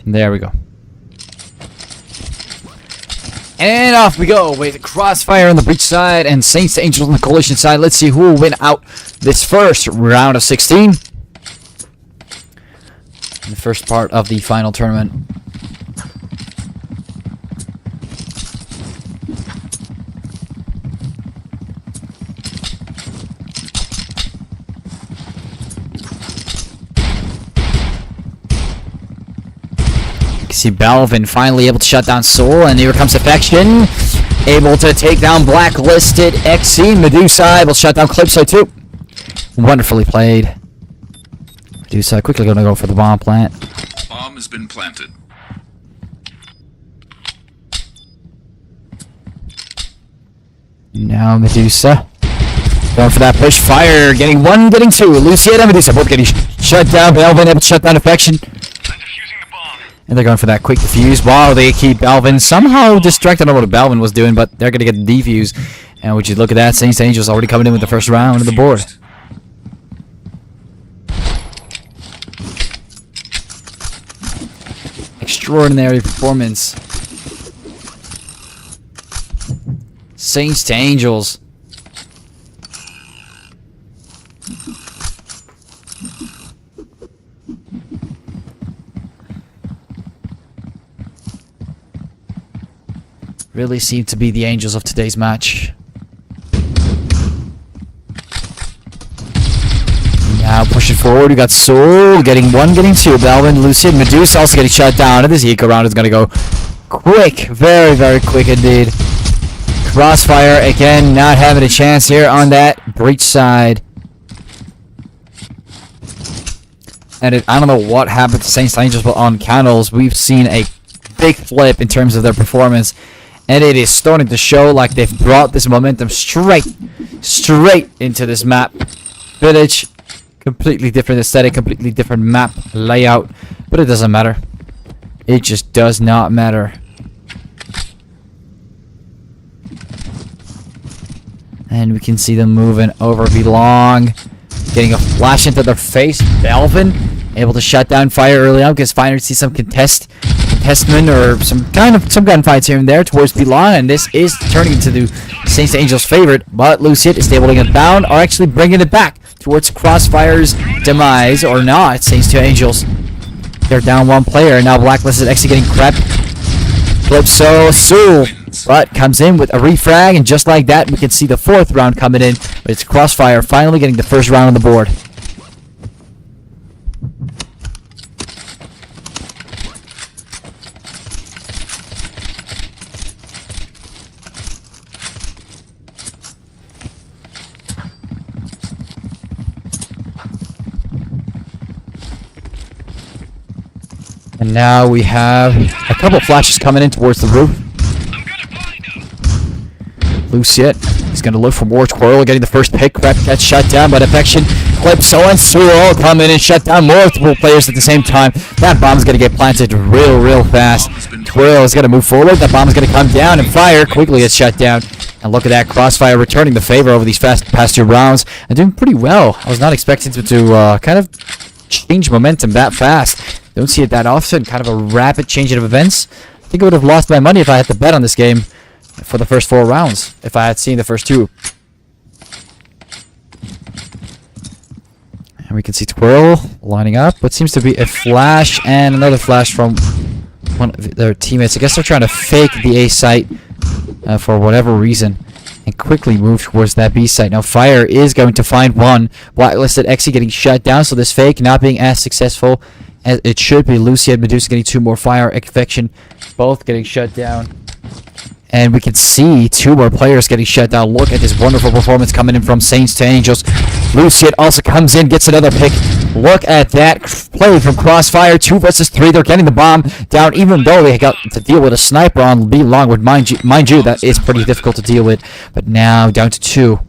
There we go. And off we go with Crossfire on the breach side and Saints to Angels on the collision side. Let's see who will win out this first round of 16. The first part of the final tournament. See Balvin finally able to shut down Soul, and here comes Affection, able to take down Blacklisted. XC Medusa able to shut down Calypso too. Wonderfully played. Medusa quickly gonna go for the bomb plant. Bomb has been planted. Now Medusa going for that push. Fire getting 1, getting 2. Lucia and Medusa both getting shut down. Balvin able to shut down Affection. And they're going for that quick defuse while they keep Balvin somehow distracted. I don't know what Balvin was doing, but they're going to get the defuse. And would you look at that, Saints to Angels already coming in with the first round of the board. Extraordinary performance. Saints to Angels. Really seem to be the Angels of today's match. Now pushing forward, we got Soul getting 1, getting 2. Balvin, Lucian, Medusa also getting shut down. And this eco round is going to go quick. Very, very quick indeed. Crossfire again not having a chance here on that breach side. And I don't know what happened to Saints to Angels, but on Candles, we've seen a big flip in terms of their performance. And it is starting to show like they've brought this momentum straight into this map. Village, completely different aesthetic, completely different map layout. But it doesn't matter. It just does not matter. And we can see them moving over Belong. Getting a flash into their face. Balvin able to shut down Fire early on because Fire sees some contestment or some gunfights here and there towards Belong, and this is turning into the Saints to Angels' favorite. But Lucid is able to get bound, or actually bringing it back towards Crossfire's demise, or not. Saints to Angels, they're down 1 player now. Blacklisted actually getting crept. Calypso Soul, but comes in with a refrag, and just like that, we can see the 4th round coming in. But it's Crossfire finally getting the first round on the board. And now we have a couple flashes coming in towards the roof. Luciet is going to look for more Twirl, getting the first pick. Crap gets shut down, but Affection, Calypso, and Sue all come in and shut down multiple players at the same time. That bomb's going to get planted real fast. Twirl is going to move forward. That bomb is going to come down, and Fire quickly gets shut down. And look at that, Crossfire returning the favor over these past 2 rounds and doing pretty well. I was not expecting to kind of change momentum that fast. Don't see it that often. Kind of a rapid change of events. I think I would have lost my money if I had to bet on this game for the first 4 rounds, if I had seen the first 2. And we can see Twirl lining up. What seems to be a flash and another flash from one of their teammates. I guess they're trying to fake the A site for whatever reason and quickly move towards that B site. Now Fire is going to find one. Blacklisted Xe getting shut down, so this fake not being as successful as it should be. Lucy and Medusa getting 2 more. Fire, Infection, both getting shut down. And we can see 2 more players getting shut down. Look at this wonderful performance coming in from Saints to Angels. Lucian also comes in, gets another pick. Look at that play from Crossfire. 2 versus 3. They're getting the bomb down, even though they got to deal with a sniper on B long. With mind you, that is pretty difficult to deal with. But now down to 2.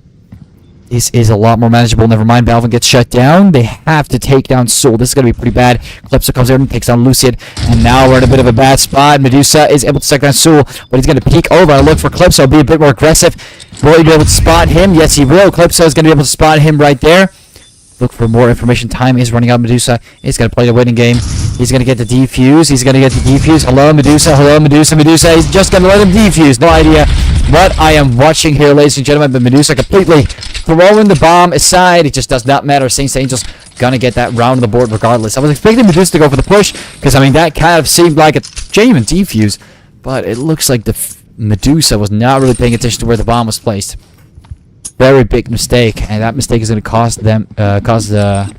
This is a lot more manageable. Never mind, Balvin gets shut down. They have to take down Soul. This is going to be pretty bad. Calypso comes in and takes down Lucian. And now we're in a bit of a bad spot. Medusa is able to take down Soul, but he's going to peek over and look for Calypso. Be a bit more aggressive. Will he be able to spot him? Yes, he will. Calypso is going to be able to spot him right there. Look for more information. Time is running out. Medusa is going to play the winning game. He's going to get the defuse. He's going to get the defuse. Hello, Medusa. Hello, Medusa. Medusa is just going to let him defuse. No idea what I am watching here, ladies and gentlemen, but Medusa completely throwing the bomb aside. It just does not matter. Saints Angels going to get that round on the board regardless. I was expecting Medusa to go for the push because, I mean, that kind of seemed like a genuine defuse, but it looks like the Medusa was not really paying attention to where the bomb was placed. Very big mistake, and that mistake is going to cause them, the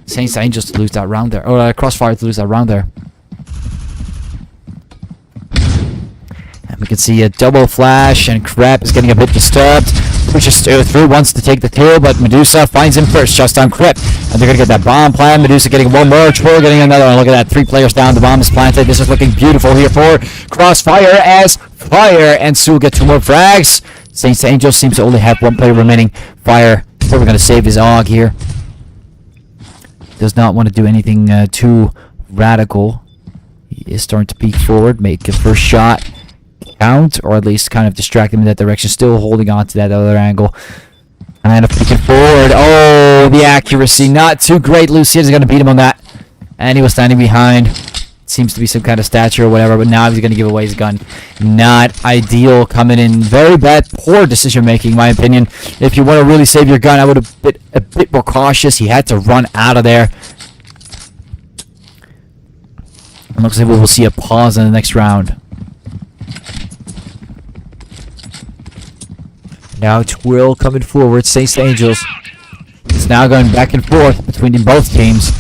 Saints Angels to lose that round there, or Crossfire to lose that round there. And we can see a double flash, and Crap is getting a bit disturbed. Pushes through, wants to take the kill, but Medusa finds him first, shuts down Crip, and they're going to get that bomb plant. Medusa getting 1 more, Twirl getting another, and look at that, 3 players down, the bomb is planted. This is looking beautiful here for Crossfire as Fire and Sue get 2 more frags. Saints Angels seems to only have 1 player remaining. Fire, we're going to save his AUG here. Does not want to do anything too radical. He is starting to peek forward, make a first shot count, or at least kind of distract him in that direction. Still holding on to that other angle. And peeking forward. Oh, the accuracy not too great. Lucian is going to beat him on that. And he was standing behind. Seems to be some kind of statue or whatever, but now he's going to give away his gun. Not ideal coming in. Very bad, poor decision making, in my opinion. If you want to really save your gun, I would have been a bit more cautious. He had to run out of there. It looks like we will see a pause in the next round. Now Twill coming forward. Saints Angels. It's now going back and forth between both teams.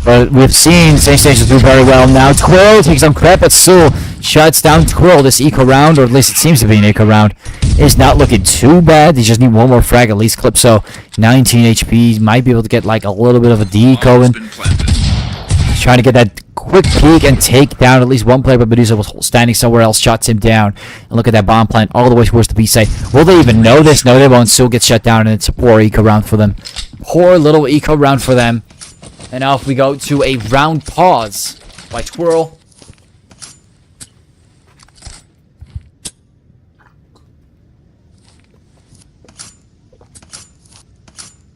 But we've seen Saints Angels do very well. Now Twill takes some crap, but Soul shuts down Twill. This eco round, or at least it seems to be an eco round, is not looking too bad. They just need 1 more frag, at least Calypso. 19 HP. Might be able to get like a little bit of a deco in. He's trying to get that quick peek and take down at least 1 player, but Medusa was standing somewhere else, shuts him down. And look at that bomb plant all the way towards the B site. Will they even know this? No, they won't. Soul gets shut down, and it's a poor eco round for them. Poor little eco round for them. And now if we go to a round pause by Twirl.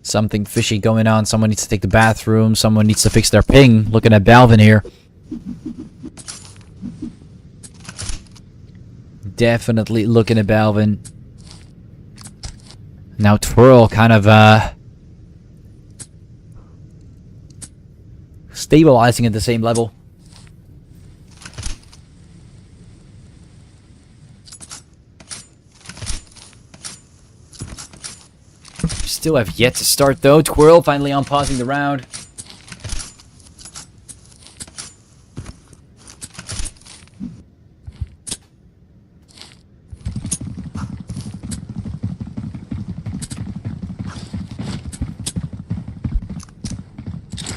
Something fishy going on. Someone needs to take the bathroom. Someone needs to fix their ping. Looking at Balvin here. Definitely looking at Balvin. Now Twirl kind of stabilizing at the same level. Still have yet to start though. Twirl finally unpausing the round.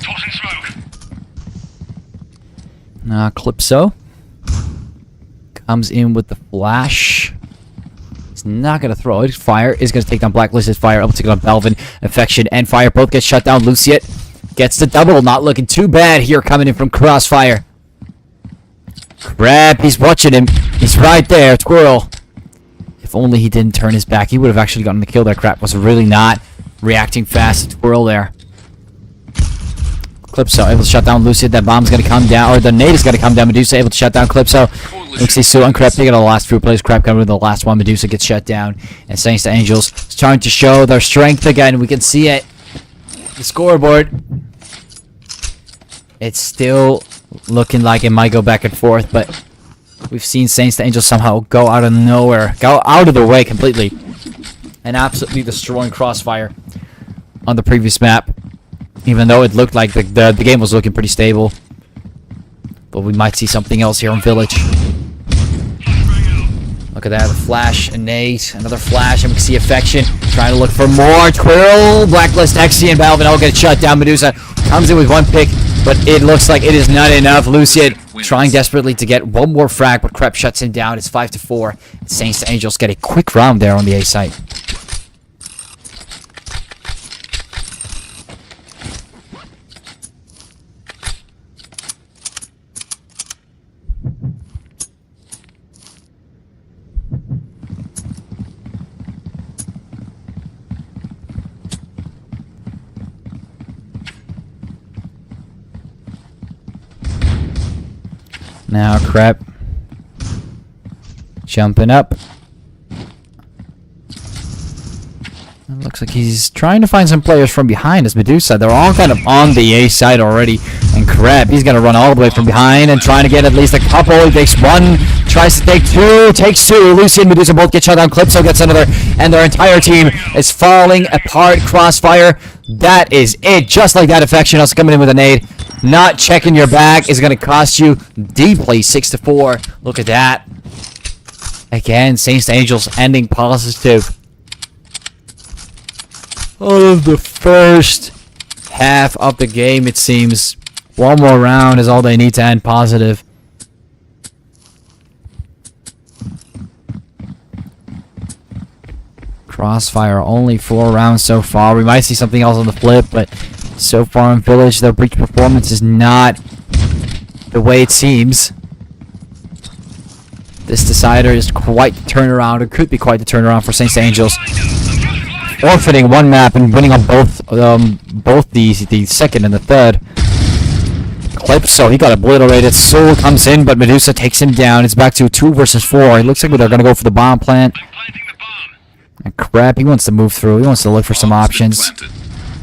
Tossing smoke. Calypso comes in with the flash. He's not going to throw it. Fire is going to take down Blacklisted. Fire able to take down Balvin. Infection and Fire both get shut down. Lucian gets the double. Not looking too bad here coming in from Crossfire. Crap, he's watching him. He's right there. Twirl. If only he didn't turn his back, he would have actually gotten the kill there. Crap was really not reacting fast to Twirl there. Calypso able to shut down Lucian. That bomb's going to come down, or the nade is going to come down. Medusa able to shut down Calypso. Looks like Sue and Crap taking the last few plays. Crap coming with the last one. Medusa gets shut down. And Saints to Angels trying to show their strength again. We can see it. The scoreboard. It's still looking like it might go back and forth, but We've seen Saints to Angels somehow go out of nowhere, go out of the way completely, and absolutely destroying Crossfire on the previous map. Even though it looked like the game was looking pretty stable. But we might see something else here on Village. Look at that, the flash, a nade, another flash, and we can see Affection trying to look for more. Twirl, Blacklist, Xe, and Balvin all get shut down. Medusa comes in with one pick, but it looks like it is not enough. Lucid trying desperately to get one more frag, but Crep shuts him down. It's 5-4. Saints to Angels get a quick round there on the A site. Now Crep jumping up. It looks like he's trying to find some players from behind as Medusa. They're all kind of on the A side already. And Crep, he's going to run all the way from behind and trying to get at least a couple. He takes one, tries to take two, takes two. Lucy and Medusa both get shot down. Clipso gets another, and their entire team is falling apart. Crossfire, that is it. Just like that, Affection also coming in with a nade. Not checking your back is going to cost you deeply. 6-4. Look at that. Again, Saints to Angels ending positive. All of the first half of the game, it seems. One more round is all they need to end positive. Crossfire, only 4 rounds so far. We might see something else on the flip, but so far in Village, their breach performance is not the way it seems. This decider is quite the turnaround. It could be quite the turnaround for Saints to Angels. Forfeiting one map and winning on both the second and the third. Clipso, he got obliterated. Soul comes in, but Medusa takes him down. It's back to 2 versus 4. It looks like they're going to go for the bomb plant. And Crap, he wants to move through. He wants to look for some options.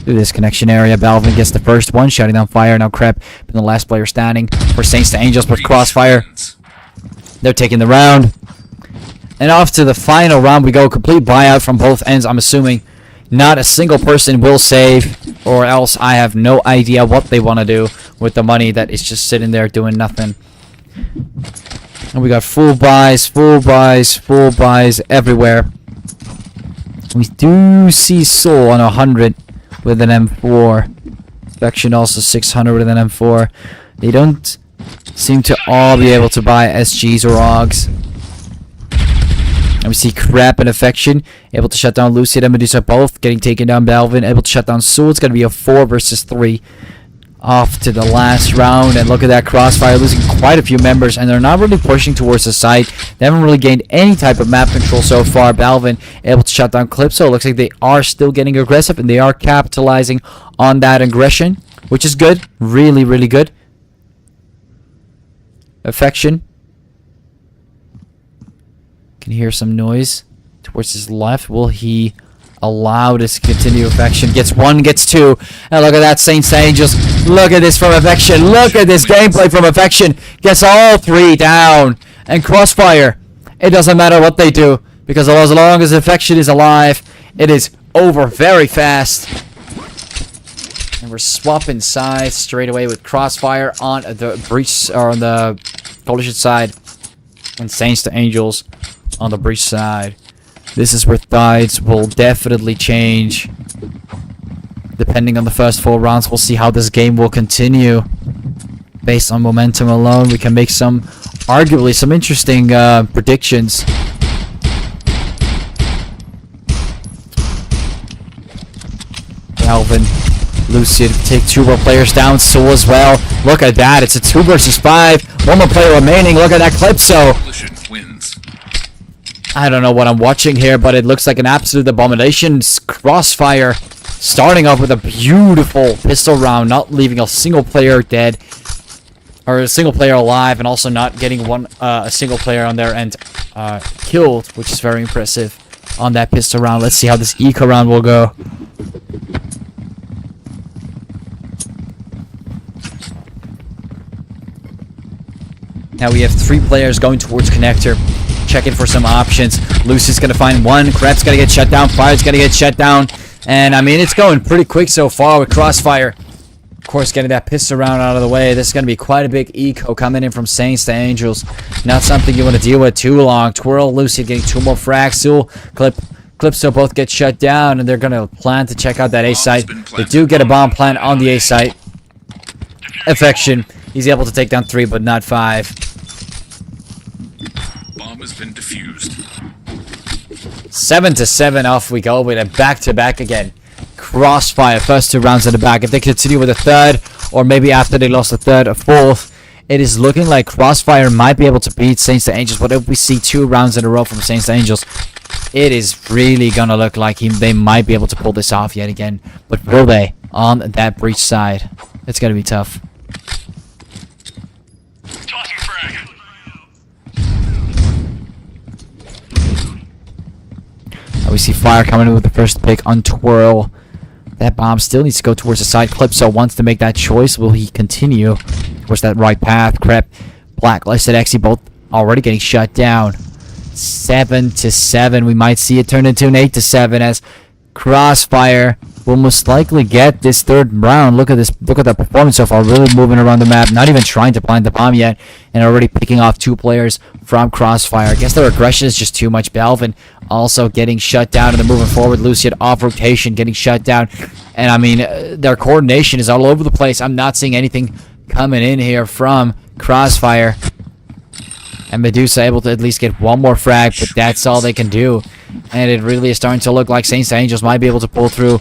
Through this connection area, Balvin gets the first one, shutting down fire. Now Crep, been the last player standing for Saints to Angels with Crossfire. They're taking the round. And off to the final round we go. Complete buyout from both ends, I'm assuming. Not a single person will save, or else I have no idea what they want to do with the money that is just sitting there doing nothing. And we got full buys, full buys, full buys everywhere. We do see Soul on 100 with an M4. Affection also 600 with an M4. They don't seem to all be able to buy SGs or AUGs. And we see Crap and Affection able to shut down Lucid and Medusa both getting taken down. Balvin able to shut down Soul. It's going to be a 4 versus 3 off to the last round. And look at that, Crossfire losing quite a few members, and they're not really pushing towards the site. They haven't really gained any type of map control so far. Balvin able to shut down Clipso. It looks like they are still getting aggressive, and they are capitalizing on that aggression, which is good. Really, really good. Affection. Can hear some noise towards his left. Will he allow this to continue? Affection gets 1, gets 2. And look at that, Saints to Angels. Look at this from Affection. Look at this gameplay from Affection. Gets all 3 down. And Crossfire, it doesn't matter what they do, because as long as Affection is alive, it is over very fast. And we're swapping sides straight away with Crossfire on the breach, or on the Coalition side, and Saints to Angels on the breach side. This is where sides will definitely change depending on the first 4 rounds. We'll see how this game will continue. Based on momentum alone, we can make some, arguably, some interesting predictions. Alvin, Lucid take 2 more players down. Soul as well. Look at that. It's a 2 versus 5. 1 more player remaining. Look at that, Clipso. I don't know what I'm watching here, but it looks like an absolute abomination. Crossfire starting off with a beautiful pistol round, not leaving a single player dead, or a single player alive, and also not getting a single player on their end killed, which is very impressive on that pistol round. Let's see how this eco round will go. Now we have 3 players going towards connector, checking for some options. Lucy's gonna find one. Krep's gonna get shut down. Fire's gonna get shut down. And I mean, it's going pretty quick so far with Crossfire. Of course, getting that pistol round out of the way. This is going to be quite a big eco coming in from Saints to Angels. Not something you want to deal with too long. Twirl, Lucy getting 2 more frags. Sul, Clipso both get shut down, and they're going to plan to check out that A site. They do get a bomb plant on the A site. Affection, he's able to take down 3, but not 5. Bomb has been defused. 7-7, off we go with a back-to-back again. Crossfire, first 2 rounds in the back. If they continue with a third, or maybe after they lost a third or fourth, it is looking like Crossfire might be able to beat Saints to Angels. But if we see 2 rounds in a row from Saints to Angels, it is really gonna look like they might be able to pull this off yet again. But will they on that breach side? It's gonna be tough. Tossing frag. We see Fire coming in with the first pick on Twirl. That bomb still needs to go towards the side. Clipso wants to make that choice. Will he continue towards that right path? Crep, Blacklisted, Exy both already getting shut down. 7-7. We might see it turn into an 8-7 as Crossfire will most likely get this 3rd round. Look at this. Look at that performance so far. Really moving around the map. Not even trying to plant the bomb yet. And already picking off 2 players from Crossfire. I guess their aggression is just too much. Belvin also getting shut down. And they're moving forward. Lucian off rotation. Getting shut down. And I mean, their coordination is all over the place. I'm not seeing anything coming in here from Crossfire. And Medusa able to at least get 1 more frag. But that's all they can do. And it really is starting to look like Saints to Angels might be able to pull through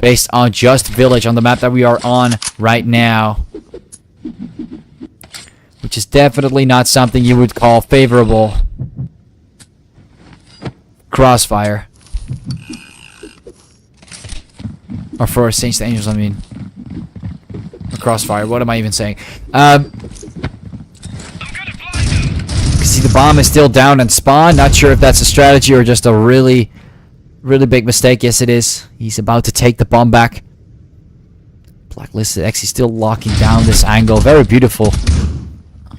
based on just Village on the map that we are on right now. Which is definitely not something you would call favorable. Crossfire. Or for Saints to Angels, I mean. Or Crossfire, what am I even saying? See, the bomb is still down and spawn. Not sure if that's a strategy or just a really big mistake. Yes, it is. He's about to take the bomb back. Blacklisted X, he's still locking down this angle. Very beautiful.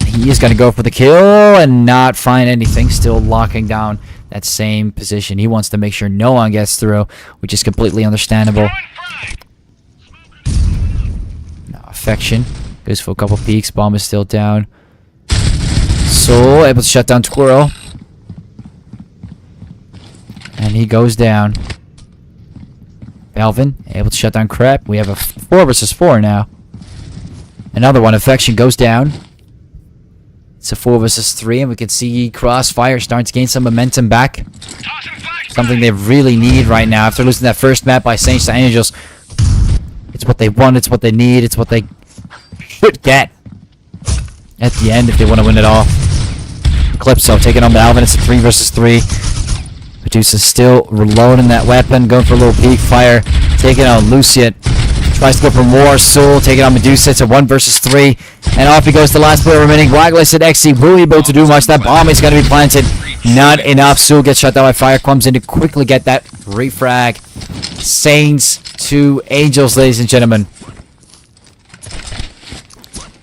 He is going to go for the kill and not find anything. Still locking down that same position. He wants to make sure no one gets through, which is completely understandable. No, Affection goes for a couple peeks. Bomb is still down. So able to shut down Twirl. And he goes down. Belvin able to shut down Crep. We have a 4 versus 4 now. Another one. Affection goes down. It's a 4 versus 3, and we can see Crossfire starting to gain some momentum back. Something they really need right now after losing that first map by Saints to Angels. It's what they want. It's what they need. It's what they should get at the end if they want to win it all. Calypso taking on Belvin. It's a 3 versus 3. Medusa still reloading that weapon, going for a little peek. Fire taking on Lucian. Tries to go for more. Soul taking on Medusa. It's a 1 versus 3. And off he goes, the last player remaining. Blacklisted XC will be able to do much. That bomb is going to be planted. Not enough. Soul gets shut down by Fire. Comes in to quickly get that refrag. Saints to Angels, ladies and gentlemen.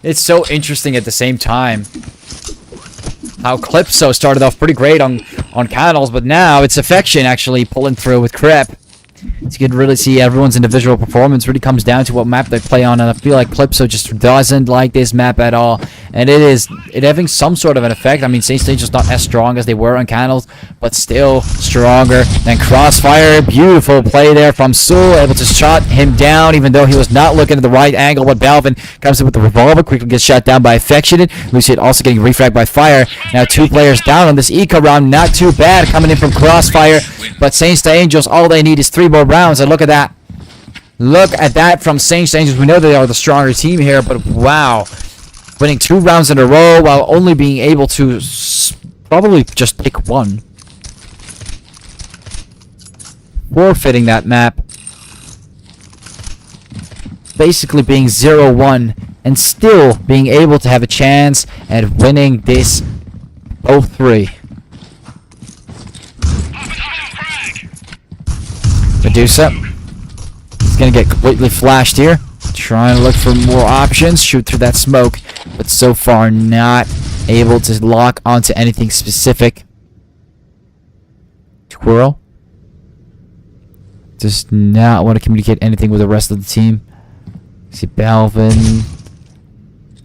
It's so interesting at the same time how Calypso started off pretty great on Candles, but now it's Affection actually pulling through with Crep. So you can really see everyone's individual performance really comes down to what map they play on, and I feel like Calypso just doesn't like this map at all, and it having some sort of an effect. I mean, Saints to Angels not as strong as they were on Candles, but still stronger than Crossfire. Beautiful play there from Soul, able to shut him down even though he was not looking at the right angle. But Belvin comes in with the revolver, quickly gets shot down by Affection. Lucian also getting refragged by Fire. Now 2 players down on this eco round, not too bad coming in from Crossfire, but Saints to Angels, all they need is 3 more rounds, and look at that. Look at that from Saints to Angels. We know they are the stronger team here, but wow. Winning 2 rounds in a row while only being able to probably just pick 1. Forfeiting that map. Basically being 0-1 and still being able to have a chance at winning this 0-3. Medusa. He's going to get completely flashed here. Trying to look for more options. Shoot through that smoke. but so far not able to lock onto anything specific. Twirl does not want to communicate anything with the rest of the team. See Balvin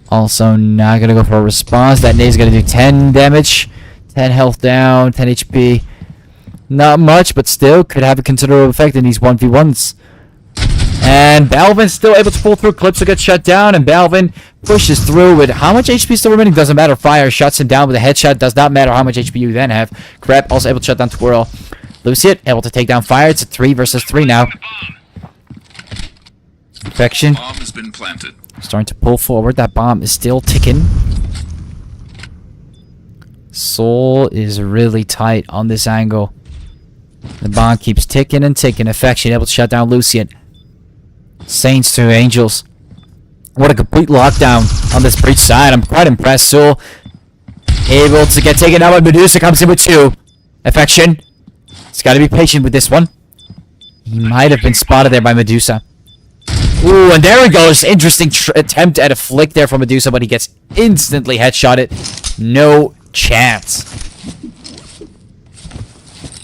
also not going to go for a response. That nade's going to do 10 damage. 10 health down, 10 HP. Not much, but still could have a considerable effect in these 1v1s. And Balvin's still able to pull through. Clips will get shut down, and Balvin pushes through with how much HP still remaining? Doesn't matter. Fire shuts him down with a headshot. Does not matter how much HP you then have. Crep also able to shut down Twirl. Luciet able to take down Fire. It's a 3 versus 3 now. Infection. Bomb has been planted. Starting to pull forward. That bomb is still ticking. Soul is really tight on this angle. The bomb keeps ticking and ticking. Infection able to shut down Lucian. Saints to Angels. What a complete lockdown on this breach side. I'm quite impressed. Soul able to get taken out, but Medusa comes in with 2. Affection. He's got to be patient with this one. He might have been spotted there by Medusa. Ooh, and there he goes. Interesting attempt at a flick there from Medusa, but he gets instantly headshotted. No chance.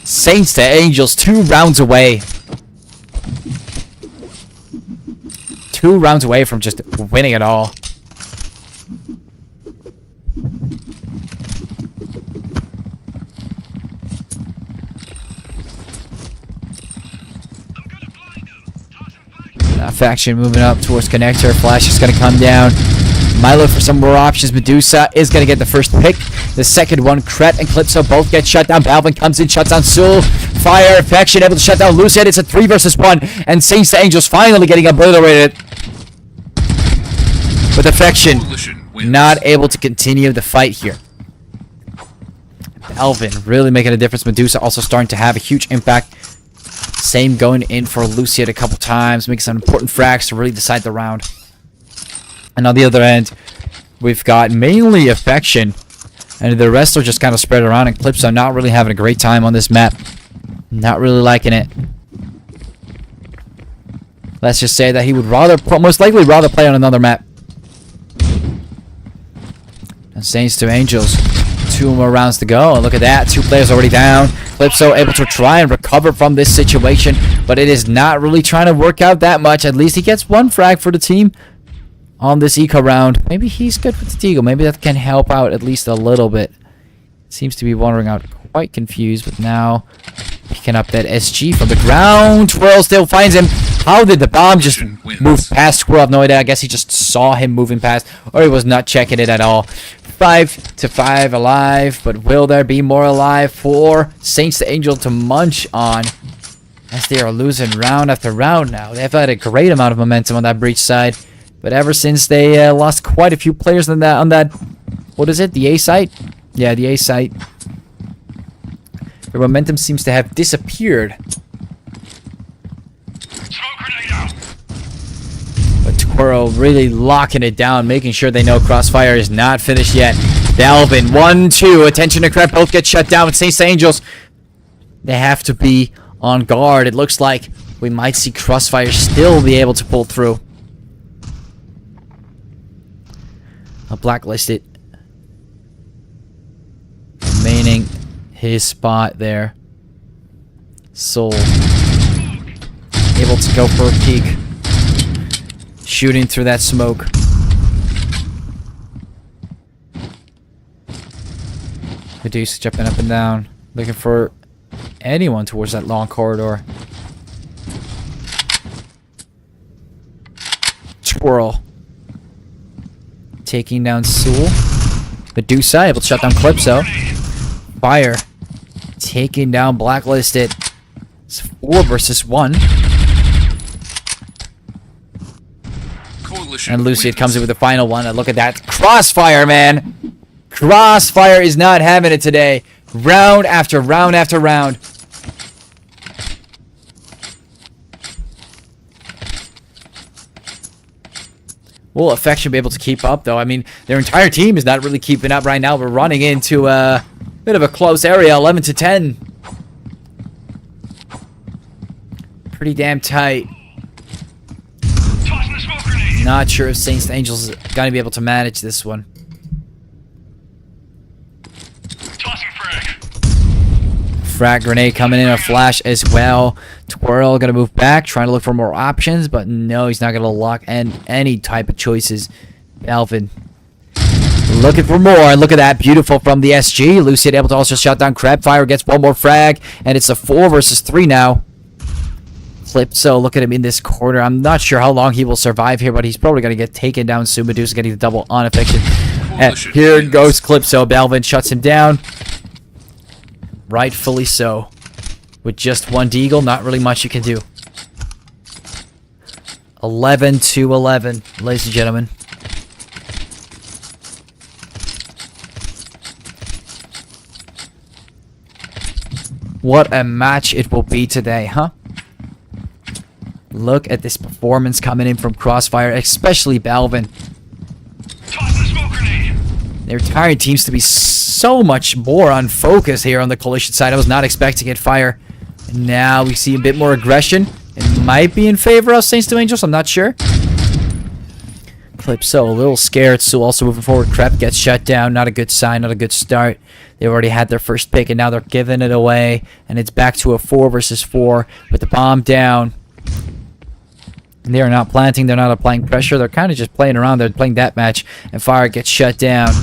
Saints to Angels, 2 rounds away. 2 rounds away from just winning it all. Faction moving up towards connector. Flash is going to come down. Milo for some more options. Medusa is going to get the first pick. The second one, Kret and Calypso both get shut down. Balvin comes in, shuts down Soul. Fire, Infection able to shut down Lucid. It's a 3 versus 1. And Saints to Angels finally getting obliterated. With Affection not able to continue the fight here. Balvin really making a difference. Medusa also starting to have a huge impact. Same going in for Luciet a couple times, making some important frags to really decide the round. And on the other end, we've got mainly Affection, and the rest are just kind of spread around, and Calypso not really having a great time on this map. Not really liking it. Let's just say that he would most likely rather play on another map. And Saints to Angels. 2 more rounds to go, and look at that, 2 players already down. Calypso able to try and recover from this situation, but it is not really trying to work out that much. At least he gets 1 frag for the team on this eco round. Maybe he's good with the Deagle. Maybe that can help out at least a little bit. Seems to be wandering out quite confused, but now picking up that SG from the ground. Twirl still finds him. How did the bomb just move past Twirl? I have no idea. I guess he just saw him moving past, or he was not checking it at all. 5 to 5 alive, but will there be more alive for Saints to Angel to munch on as they are losing round after round now? They've had a great amount of momentum on that breach side, but ever since they lost quite a few players on that, what is it, the A site? Yeah, the A site. Their momentum seems to have disappeared. But Twirl really locking it down, making sure they know Crossfire is not finished yet. Balvin, 1-2. Attention to Crep. Both get shut down with Saints to Angels. They have to be on guard. It looks like we might see Crossfire still be able to pull through. I'll blacklist it. Remaining his spot there. Soul. Able to go for a peek. Shooting through that smoke. Medusa jumping up and down. Looking for anyone towards that long corridor. Twirl. Taking down Soul. Medusa able to shut down Calypso. Fire. Taking down Blacklisted. It's 4 versus 1. And Luciad comes in with the final one. And look at that. Crossfire, man. Crossfire is not having it today. Round after round after round. Will Affection be able to keep up, though? I mean, their entire team is not really keeping up right now. We're running into a bit of a close area. 11 to 10. Pretty damn tight. Not sure if Saints to Angels is going to be able to manage this one. Tossing frag. Frag grenade coming in, a flash as well. Twirl going to move back, trying to look for more options, but no, he's not going to lock in any type of choices. Alvin looking for more, and look at that, beautiful from the SG. Lucid able to also shut down Crabfire, gets one more frag, and it's a 4 versus 3 now. So look at him in this corner. I'm not sure how long he will survive here, but he's probably going to get taken down soon. Medusa getting the double on affection. And here goes Calypso. Balvin shuts him down. Rightfully so. With just one deagle, not really much you can do. 11-11, ladies and gentlemen. What a match it will be today, huh? Look at this performance coming in from Crossfire, especially Balvin. Tossing smoke grenade. Their entire teams to be so much more on focus here on the Coalition side. I was not expecting it. Fire. And now we see a bit more aggression. It might be in favor of Saints to Angels. I'm not sure. Calypso a little scared. So also moving forward. Crep gets shut down. Not a good sign. Not a good start. They already had their first pick and now they're giving it away. And it's back to a 4 versus 4 with the bomb down. They are not planting. They're not applying pressure. They're kind of just playing around. They're playing that match. And Fire gets shut down.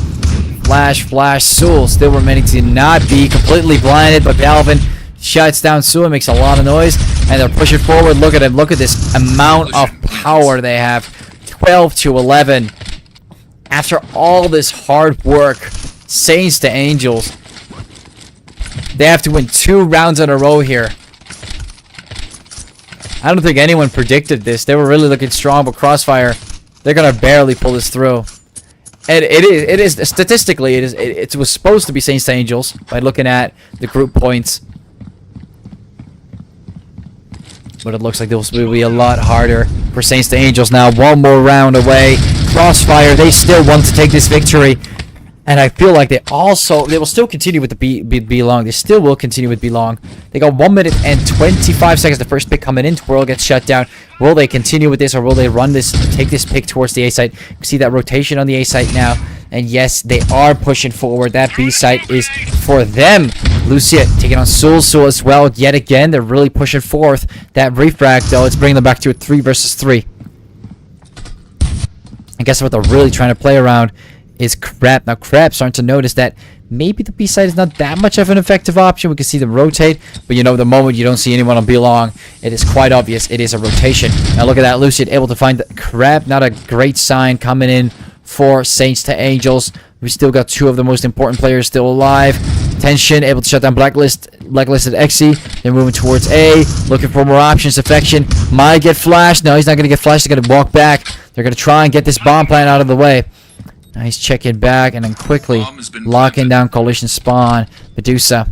Flash. Sewell still remaining to not be completely blinded. But Balvin shuts down Sewell. Makes a lot of noise. And they're pushing forward. Look at him. Look at this amount of power they have. 12-11. After all this hard work, Saints to Angels. They have to win 2 rounds in a row here. I don't think anyone predicted this. They were really looking strong, but Crossfire, they're gonna barely pull this through. And it is statistically, it was supposed to be Saints to Angels by looking at the group points, but it looks like this will be a lot harder for Saints to Angels now. One more round away. Crossfire, they still want to take this victory. And I feel like they will still continue with the B long. They still will continue with B long. They got 1 minute and 25 seconds. The first pick coming in. Twirl gets shut down. Will they continue with this or will they run this, take this pick towards the A site? You can see that rotation on the A site now. And yes, they are pushing forward. That B site is for them. Lucia taking on Soul as well. Yet again, they're really pushing forth. That refrag, though, it's bringing them back to a 3 versus 3. I guess what they're really trying to play around is Crab. Now, Crab starting to notice that maybe the B side is not that much of an effective option. We can see them rotate, but you know, the moment you don't see anyone on B long, it is quite obvious it is a rotation. Now, look at that. Lucid able to find the Crab. Not a great sign coming in for Saints to Angels. We still got 2 of the most important players still alive. Tension able to shut down Blacklisted Xe. They're moving towards A, looking for more options. Affection might get flashed. No, he's not going to get flashed. They're going to walk back. They're going to try and get this bomb plan out of the way. Nice check it back and then quickly locking down Coalition spawn. Medusa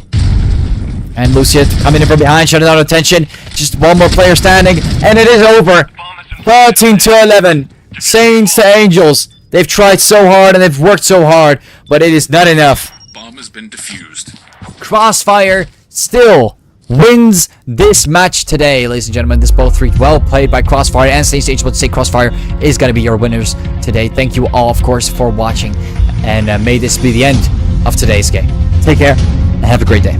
and Lucia coming in from behind, shutting down attention. Just one more player standing, and it is over. 13-11. Saints to Angels. They've tried so hard and they've worked so hard, but it is not enough. Bomb has been defused. Crossfire still wins this match today, ladies and gentlemen. This both 3 well played by Crossfire and Saints to Angels. But say Crossfire is going to be your winners today. Thank you all, of course, for watching, and may this be the end of today's game. Take care and have a great day.